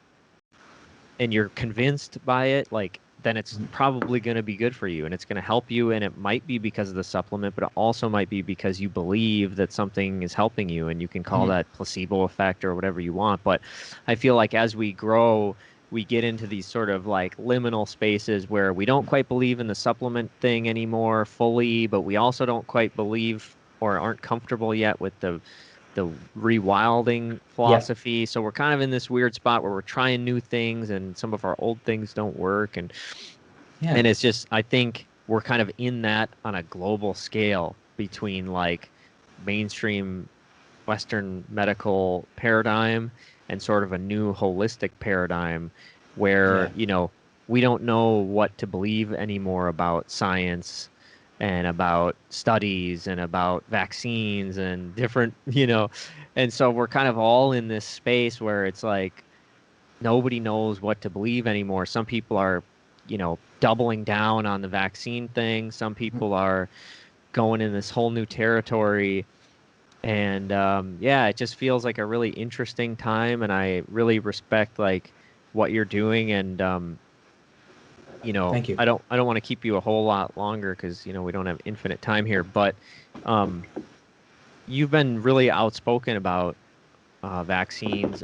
Speaker 2: and you're convinced by it, like, then it's probably going to be good for you and it's going to help you. And it might be because of the supplement, but it also might be because you believe that something is helping you, and you can call that placebo effect or whatever you want. But I feel like as we grow, we get into these sort of like liminal spaces where we don't quite believe in the supplement thing anymore fully, but we also don't quite believe or aren't comfortable yet with the rewilding philosophy. So we're kind of in this weird spot where we're trying new things and some of our old things don't work. And it's just, I think we're kind of in that on a global scale between like mainstream Western medical paradigm and sort of a new holistic paradigm where, we don't know what to believe anymore about science and about studies and about vaccines and different, and so we're kind of all in this space where it's like nobody knows what to believe anymore. Some people are, doubling down on the vaccine thing. Some people are going in this whole new territory. And it just feels like a really interesting time, and I really respect like what you're doing. And
Speaker 3: Thank you.
Speaker 2: I don't want to keep you a whole lot longer because we don't have infinite time here, but you've been really outspoken about vaccines,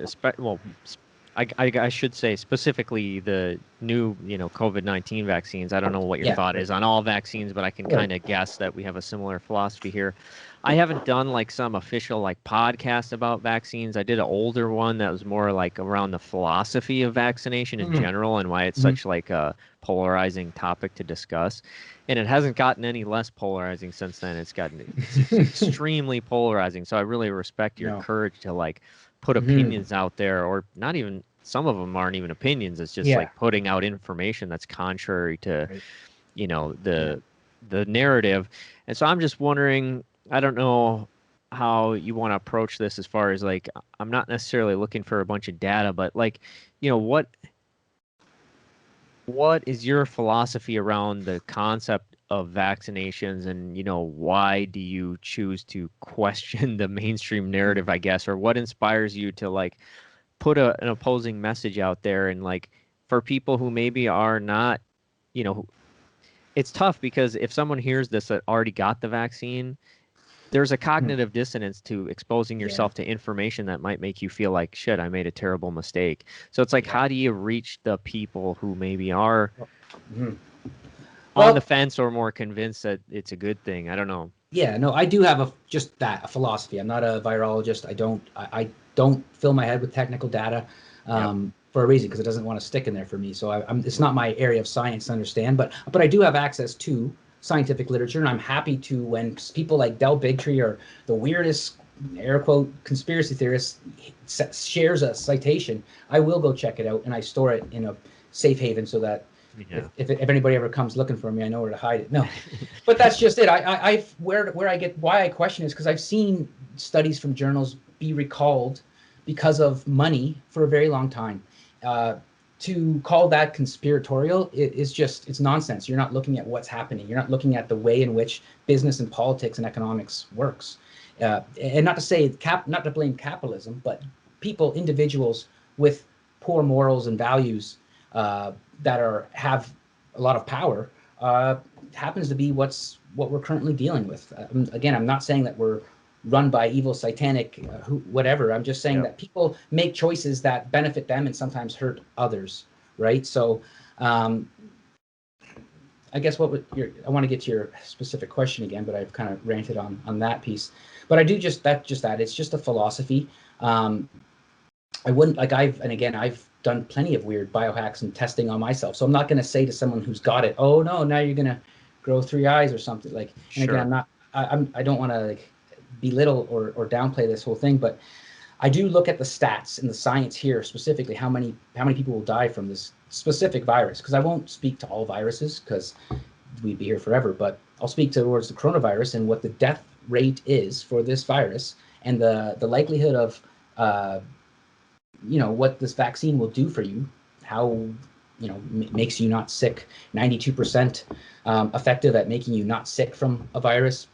Speaker 2: I should say specifically the new COVID-19 vaccines. I don't know what your thought is on all vaccines, but I can kind of guess that we have a similar philosophy here. I haven't done like some official like podcast about vaccines. I did an older one that was more like around the philosophy of vaccination in general and why it's such like a polarizing topic to discuss. And it hasn't gotten any less polarizing since then. It's gotten extremely polarizing. So I really respect your courage to like put opinions out there, or not even, some of them aren't even opinions. It's just like putting out information that's contrary to, the narrative. And so I'm just wondering, I don't know how you want to approach this as far as like, I'm not necessarily looking for a bunch of data, but like, you know, what is your philosophy around the concept of vaccinations, and, you know, why do you choose to question the mainstream narrative, I guess, or what inspires you to like put an opposing message out there? And like, for people who maybe are not, you know, it's tough because if someone hears this that already got the vaccine, there's a cognitive dissonance to exposing
Speaker 3: Yeah.
Speaker 2: yourself to information that might make you feel like, shit, I made a terrible mistake. So it's like,
Speaker 3: Yeah.
Speaker 2: how do you reach the people who maybe are
Speaker 3: Mhm.
Speaker 2: on the
Speaker 3: Well,
Speaker 2: fence or more convinced that it's a good thing? I don't know.
Speaker 3: yeah, no, I do have a philosophy. I'm not a virologist. I don't fill my head with technical data
Speaker 2: Yep.
Speaker 3: for a reason, because it doesn't want to stick in there for me. So it's not my area of science to understand, but I do have access to scientific literature, and I'm happy to, when people like Del Bigtree or the weirdest air quote conspiracy theorist shares a citation, I will go check it out, and I store it in a safe haven so that
Speaker 2: Yeah.
Speaker 3: if anybody ever comes looking for me, I know where to hide it. No, but that's just it. I've where I get why I question is because I've seen studies from journals be recalled because of money for a very long time. To call that conspiratorial is just, it's nonsense. You're not looking at what's happening. You're not looking at the way in which business and politics and economics works. And not to say not to blame capitalism, but people, individuals with poor morals and values that have a lot of power happens to be what we're currently dealing with. Again, I'm not saying that we're run by evil satanic whatever. I'm just saying
Speaker 2: Yep.
Speaker 3: that people make choices that benefit them and sometimes hurt others, right? So I guess I want to get to your specific question again, but I've kind of ranted on that piece. But I do just that it's just a philosophy. I wouldn't like I've done plenty of weird biohacks and testing on myself. So I'm not going to say to someone who's got it, oh no, now you're going to grow 3 eyes or something. Like, and again,
Speaker 2: Sure.
Speaker 3: I don't want to like belittle or downplay this whole thing, but I do look at the stats and the science here, specifically how many people will die from this specific virus. Because I won't speak to all viruses because we'd be here forever, but I'll speak towards the coronavirus and what the death rate is for this virus, and the likelihood of what this vaccine will do for you, how makes you not sick, 92% effective at making you not sick from a virus.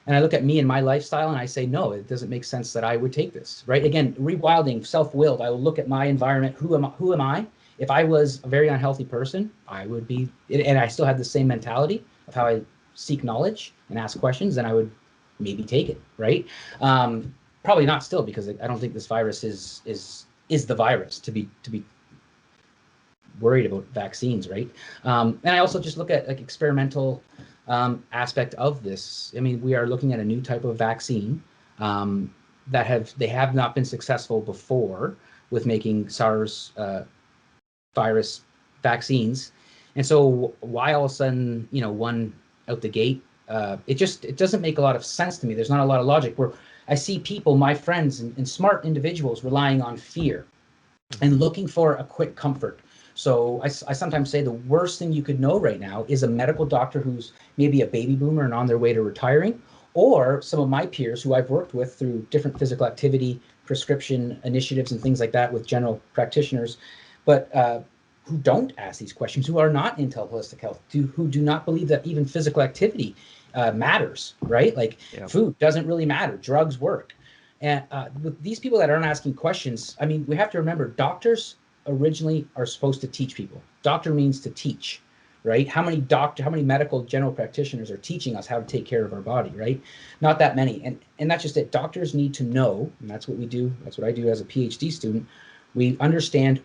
Speaker 3: And I look at me and my lifestyle and I say, no, it doesn't make sense that I would take this, right? Again, rewilding, self-willed. I will look at my environment. Who am I? If I was a very unhealthy person, I would be, and I still had the same mentality of how I seek knowledge and ask questions, then I would maybe take it, right? Probably not still, because I don't think this virus is the virus to be worried about vaccines, right? And I also just look at like experimental aspect of this. I mean, we are looking at a new type of vaccine that they have not been successful before with making SARS virus vaccines. And so why all of a sudden, one out the gate, it doesn't make a lot of sense to me. There's not a lot of logic where I see people, my friends and smart individuals, relying on fear and looking for a quick comfort. So I sometimes say the worst thing you could know right now is a medical doctor who's maybe a baby boomer and on their way to retiring, or some of my peers who I've worked with through different physical activity, prescription initiatives and things like that with general practitioners, but who don't ask these questions, who are not into holistic health, who do not believe that even physical activity matters, right? Like food doesn't really matter, drugs work. And with these people that aren't asking questions, I mean, we have to remember doctors originally are supposed to teach people. Doctor means to teach, right? How many medical general practitioners are teaching us how to take care of our body, right? Not that many. And that's just it. Doctors need to know, and that's what we do. That's what I do as a PhD student. We understand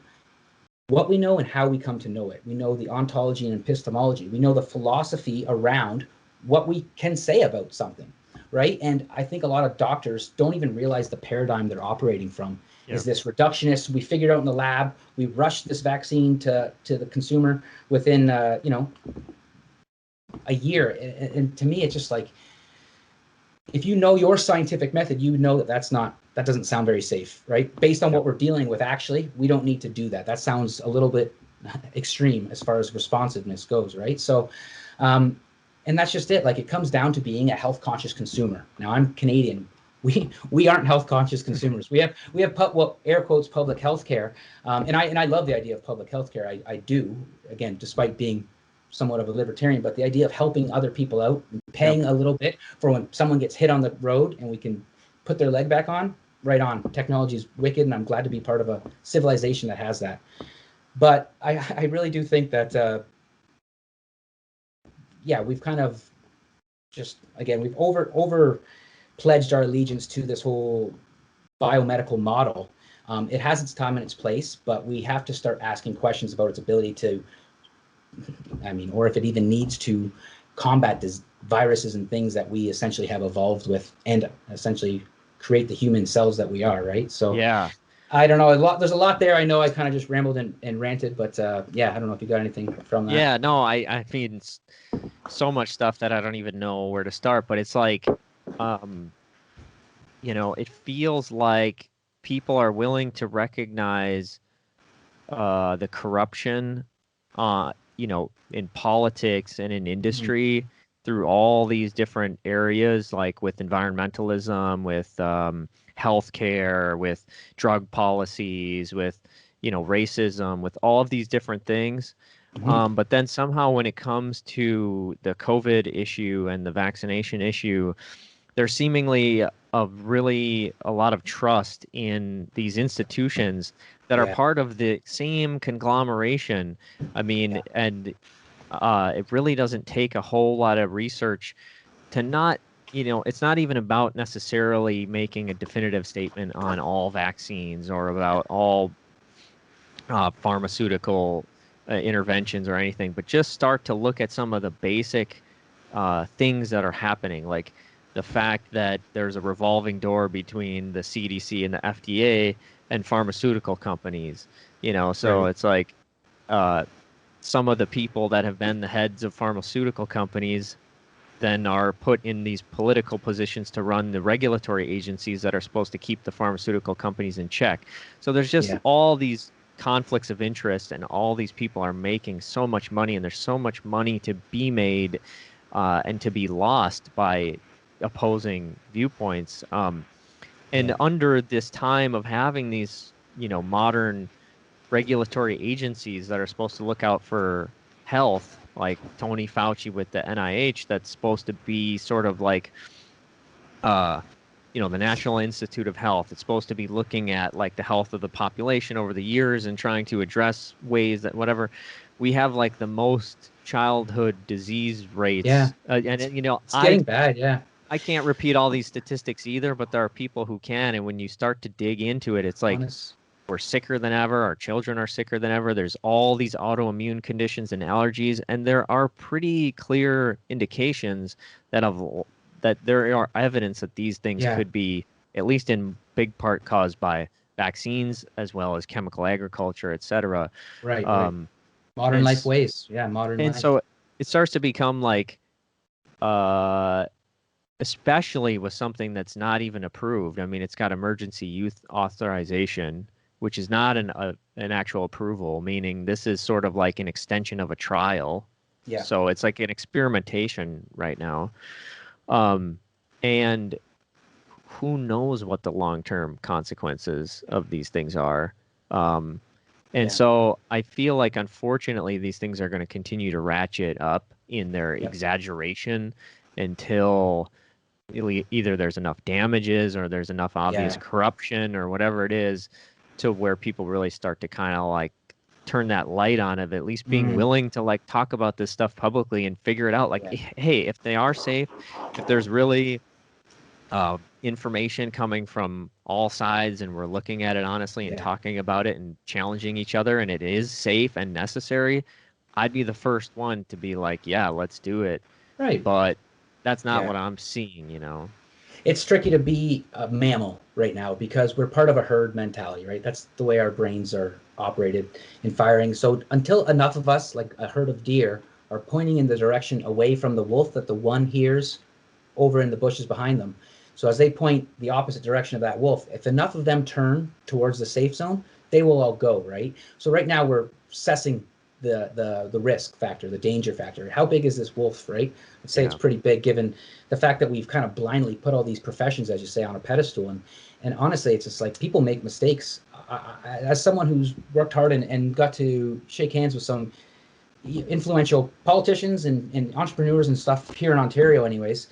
Speaker 3: what we know and how we come to know it. We know the ontology and epistemology. We know the philosophy around what we can say about something, right? And I think a lot of doctors don't even realize the paradigm they're operating from. Is this reductionist? We figured out in the lab. We rushed this vaccine to the consumer within a year. And to me, it's just like, if you know your scientific method, you know that doesn't sound very safe, right? Based on what we're dealing with, actually, we don't need to do that. That sounds a little bit extreme as far as responsiveness goes, right? So, and that's just it. Like, it comes down to being a health conscious consumer. Now, I'm Canadian. we aren't health conscious consumers. We have well, air quotes, public health care, and I love the idea of public health care. I do, again, despite being somewhat of a libertarian, but the idea of helping other people out, paying a little bit for when someone gets hit on the road and we can put their leg back on, right on. Technology is wicked, and I'm glad to be part of a civilization that has that. But I really do think that, we've kind of just, again, we've over pledged our allegiance to this whole biomedical model. It has its time and its place, but we have to start asking questions about its ability to, or if it even needs to combat viruses and things that we essentially have evolved with and essentially create the human selves that we are, right? So
Speaker 2: Yeah.
Speaker 3: I don't know. There's a lot there. I know I kind of just rambled and ranted, but I don't know if you got anything from that.
Speaker 2: Yeah, no, I mean, so much stuff that I don't even know where to start, but it's like, it feels like people are willing to recognize the corruption, in politics and in industry through all these different areas, like with environmentalism, with healthcare, with drug policies, with, racism, with all of these different things. But then somehow when it comes to the COVID issue and the vaccination issue, there's seemingly a lot of trust in these institutions that are part of the same conglomeration. And it really doesn't take a whole lot of research to not, it's not even about necessarily making a definitive statement on all vaccines or about all pharmaceutical interventions or anything, but just start to look at some of the basic things that are happening, like the fact that there's a revolving door between the CDC and the FDA and pharmaceutical companies, so it's like some of the people that have been the heads of pharmaceutical companies then are put in these political positions to run the regulatory agencies that are supposed to keep the pharmaceutical companies in check. So there's just all these conflicts of interest, and all these people are making so much money, and there's so much money to be made and to be lost by opposing viewpoints. And under this time of having these, modern regulatory agencies that are supposed to look out for health, like Tony Fauci with the NIH, that's supposed to be sort of like, the National Institute of Health. It's supposed to be looking at like the health of the population over the years and trying to address ways that whatever. We have like the most childhood disease rates.
Speaker 3: Yeah. It's getting bad. Yeah.
Speaker 2: I can't repeat all these statistics either, but there are people who can. And when you start to dig into it, it's like we're sicker than ever. Our children are sicker than ever. There's all these autoimmune conditions and allergies. And there are pretty clear indications that there are evidence that these things could be, at least in big part, caused by vaccines as well as chemical agriculture, et cetera.
Speaker 3: Right. Modern life ways. Yeah, modern life.
Speaker 2: So it starts to become like, especially with something that's not even approved. It's got emergency use authorization, which is not an actual approval, meaning this is sort of like an extension of a trial. Yeah. So it's like an experimentation right now. And who knows what the long-term consequences of these things are. So I feel like, unfortunately, these things are going to continue to ratchet up in their exaggeration until either there's enough damages or there's enough obvious corruption or whatever it is to where people really start to kind of like turn that light on of at least being willing to like talk about this stuff publicly and figure it out. Like, hey, if they are safe, if there's really information coming from all sides and we're looking at it honestly and talking about it and challenging each other and it is safe and necessary, I'd be the first one to be like, yeah, let's do it.
Speaker 3: Right.
Speaker 2: But that's not what I'm seeing,
Speaker 3: It's tricky to be a mammal right now because we're part of a herd mentality, right? That's the way our brains are operated in firing. So until enough of us, like a herd of deer, are pointing in the direction away from the wolf that the one hears over in the bushes behind them. So as they point the opposite direction of that wolf, if enough of them turn towards the safe zone, they will all go, right? So right now we're assessing the risk factor, the danger factor. How big is this wolf, right? Let's say it's
Speaker 2: Yeah.
Speaker 3: pretty big, given the fact that we've kind of blindly put all these professions, as you say, on a pedestal. And honestly, it's just like people make mistakes. As someone who's worked hard and got to shake hands with some influential politicians and entrepreneurs and stuff here in Ontario anyways,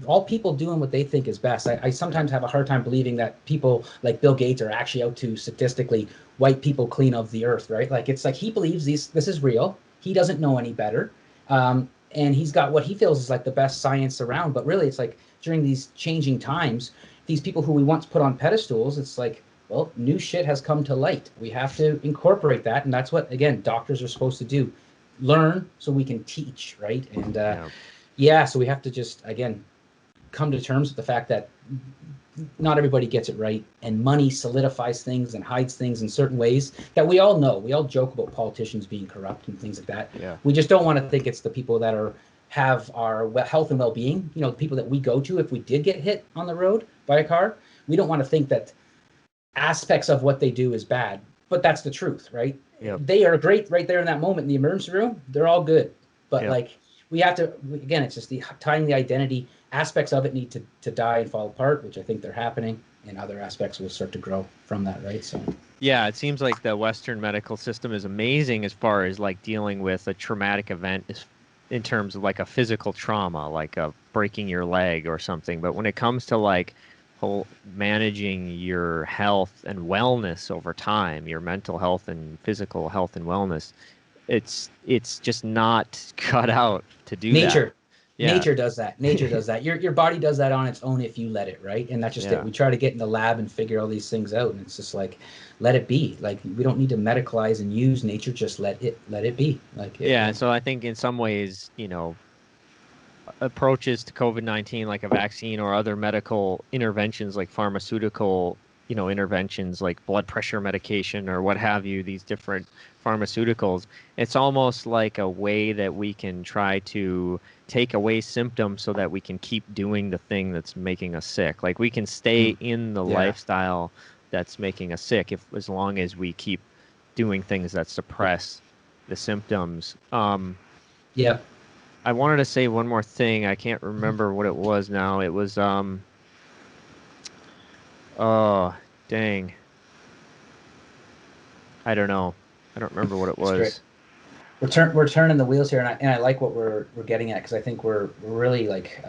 Speaker 3: all people doing what they think is best. I sometimes have a hard time believing that people like Bill Gates are actually out to statistically wipe people clean of the earth, right? Like, it's like he believes this is real. He doesn't know any better. And he's got what he feels is like the best science around. But really, it's like during these changing times, these people who we once put on pedestals, it's like, well, new shit has come to light. We have to incorporate that. And that's what, again, doctors are supposed to do. Learn so we can teach, right? And so we have to just, again, come to terms with the fact that not everybody gets it right. And money solidifies things and hides things in certain ways that we all know. We all joke about politicians being corrupt and things like that.
Speaker 2: Yeah.
Speaker 3: We just don't want to think it's the people that have our health and well-being, the people that we go to if we did get hit on the road by a car. We don't want to think that aspects of what they do is bad, but that's the truth, right?
Speaker 2: Yep.
Speaker 3: They are great right there in that moment in the emergency room. They're all good, but like we have to, again, it's just tying the identity. Aspects of it need to die and fall apart, which I think they're happening, and other aspects will start to grow from that, right? So
Speaker 2: yeah, it seems like the Western medical system is amazing as far as like dealing with a traumatic event in terms of like a physical trauma, like a breaking your leg or something. But when it comes to like managing your health and wellness over time, your mental health and physical health and wellness, it's just not cut out to do that.
Speaker 3: Nature does that. Nature does that. Your body does that on its own if you let it, right? And that's just it. We try to get in the lab and figure all these things out, and it's just like, let it be. Like, we don't need to medicalize and use nature. Just let it be. Like,
Speaker 2: so I think in some ways, approaches to COVID-19 like a vaccine or other medical interventions like pharmaceutical, interventions like blood pressure medication or what have you, these different pharmaceuticals, it's almost like a way that we can try to take away symptoms so that we can keep doing the thing that's making us sick. Like, we can stay in the lifestyle that's making us sick as long as we keep doing things that suppress the symptoms. I wanted to say one more thing. I can't remember what it was now. It was oh, dang. I don't know. I don't remember what it was.
Speaker 3: We're turning the wheels here, and I like what we're getting at, because I think we're really like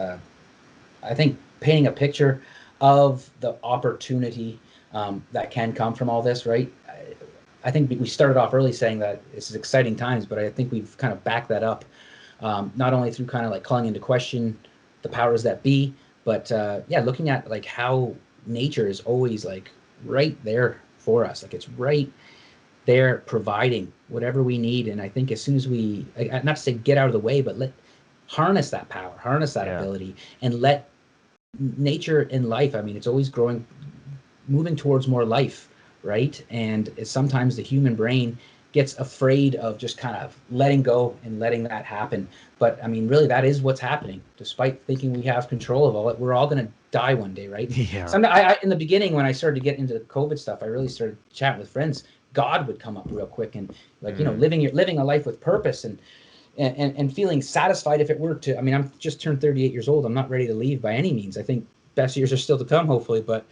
Speaker 3: I think painting a picture of the opportunity that can come from all this, right? I think we started off early saying that this is exciting times, but I think we've kind of backed that up, not only through kind of like calling into question the powers that be, but looking at like how nature is always like right there for us. Like, it's right there providing whatever we need. And I think as soon as we, not to say get out of the way, but harness that power, harness that ability, and let nature and life, I mean, it's always growing, moving towards more life, right? And sometimes the human brain gets afraid of just kind of letting go and letting that happen. But I mean, really, that is what's happening. Despite thinking we have control of all it, we're all going to die one day, right?
Speaker 2: Yeah.
Speaker 3: I in the beginning, when I started to get into the COVID stuff, I really started chatting with friends. God would come up real quick, and like, living a life with purpose and feeling satisfied. If it were to, I mean, I'm just turned 38 years old. I'm not ready to leave by any means. I think best years are still to come, hopefully. But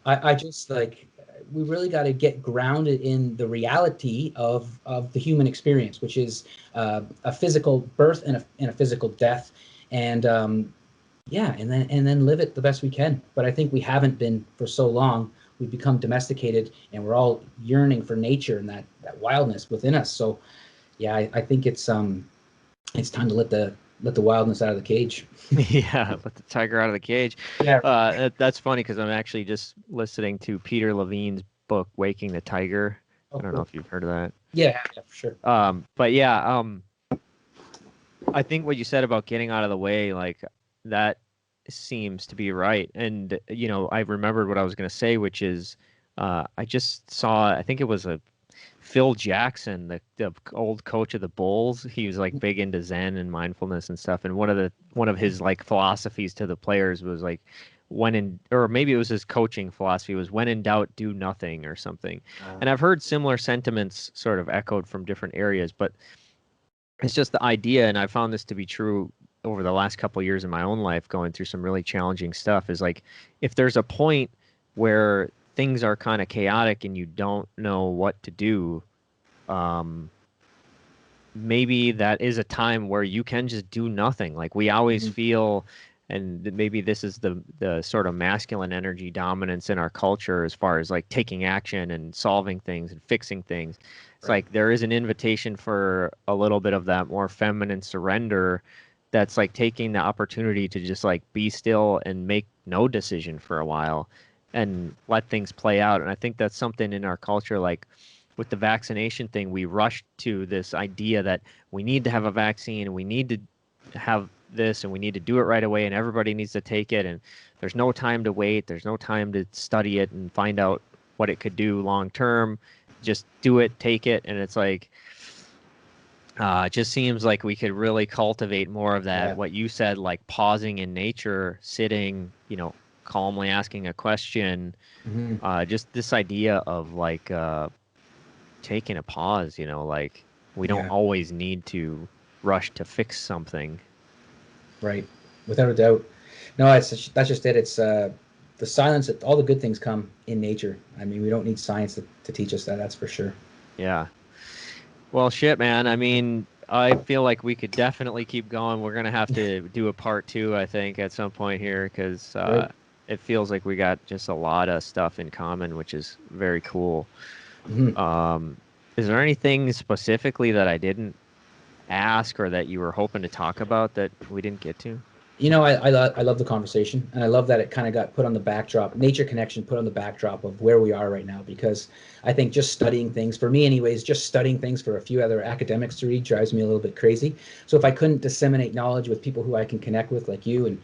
Speaker 3: I just like, we really got to get grounded in the reality of the human experience, which is a physical birth and a physical death, and and then live it the best we can. But I think we haven't been for so long. We've become domesticated, and we're all yearning for nature and that wildness within us. So, I think it's time to let the wildness out of the cage.
Speaker 2: Yeah, let the tiger out of the cage. Yeah, that's funny, because I'm actually just listening to Peter Levine's book, Waking the Tiger. I don't know if you've heard of that.
Speaker 3: Yeah, for sure.
Speaker 2: I think what you said about getting out of the way, like, that seems to be right. And I remembered what I was going to say, which is I just saw, I think it was Phil Jackson, the old coach of the Bulls. He was like big into Zen and mindfulness and stuff, and one of his like philosophies to the players was like, or maybe it was his coaching philosophy was when in doubt, do nothing or something. And I've heard similar sentiments sort of echoed from different areas, but it's just the idea, and I found this to be true over the last couple of years in my own life, going through some really challenging stuff, is like, if there's a point where things are kind of chaotic and you don't know what to do, maybe that is a time where you can just do nothing. Like we always feel, and maybe this is the sort of masculine energy dominance in our culture as far as like taking action and solving things and fixing things. It's like there is an invitation for a little bit of that more feminine surrender that's like taking the opportunity to just like be still and make no decision for a while and let things play out. And I think that's something in our culture, like with the vaccination thing, we rushed to this idea that we need to have a vaccine and we need to have this and we need to do it right away and everybody needs to take it, and there's no time to wait, there's no time to study it and find out what it could do long term. Just do it, take it. And it's like it just seems like we could really cultivate more of that, what you said, like pausing in nature, sitting, calmly asking a question, just this idea of like taking a pause, like we don't always need to rush to fix something.
Speaker 3: Right, without a doubt. No, that's just it. It's the silence. All the good things come in nature. I mean, we don't need science to teach us that. That's for sure.
Speaker 2: Yeah. Well, shit, man. I mean, I feel like we could definitely keep going. We're gonna have to do a part 2, I think, at some point here, because it feels like we got just a lot of stuff in common, which is very cool. Is there anything specifically that I didn't ask or that you were hoping to talk about that we didn't get to?
Speaker 3: I love the conversation, and I love that it kind of got put on the backdrop, nature connection put on the backdrop of where we are right now, because I think just studying things, for me anyways, just studying things for a few other academics to read drives me a little bit crazy. So if I couldn't disseminate knowledge with people who I can connect with, like you, and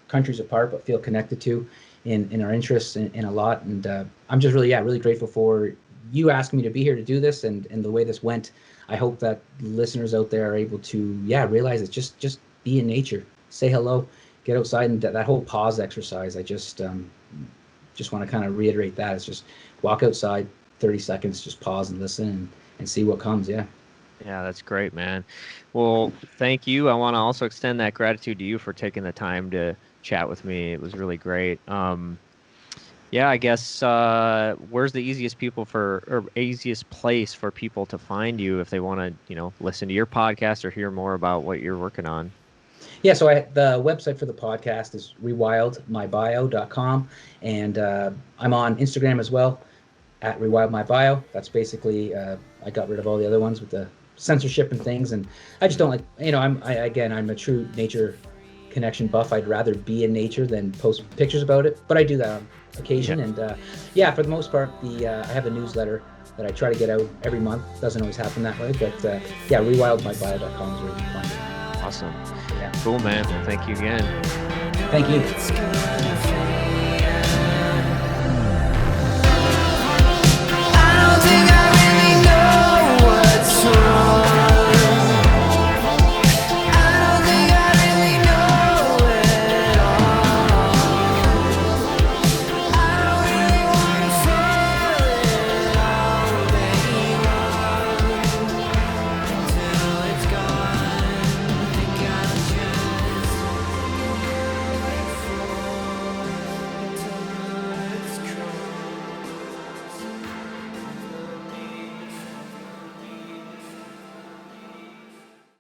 Speaker 3: countries apart, but feel connected to in our interests in a lot. And I'm just really grateful for you asking me to be here to do this, and the way this went. I hope that listeners out there are able to realize it's just be in nature. Say hello, get outside, and that whole pause exercise. I just want to kind of reiterate that. It's just walk outside, 30 seconds, just pause and listen and see what comes. Yeah,
Speaker 2: that's great, man. Well, thank you. I want to also extend that gratitude to you for taking the time to chat with me. It was really great. I guess where's the easiest place for people to find you if they want to, listen to your podcast or hear more about what you're working on?
Speaker 3: Yeah, so the website for the podcast is rewildmybio.com, and I'm on Instagram as well, at Rewild My Bio. That's basically, I got rid of all the other ones with the censorship and things, and I just don't like, I'm a true nature connection buff. I'd rather be in nature than post pictures about it, but I do that on occasion. And for the most part, I have a newsletter that I try to get out every month. Doesn't always happen that way, but rewildmybio.com is where you can find it.
Speaker 2: Awesome.
Speaker 3: Yeah.
Speaker 2: Cool, man. Well, thank you again.
Speaker 3: Thank you.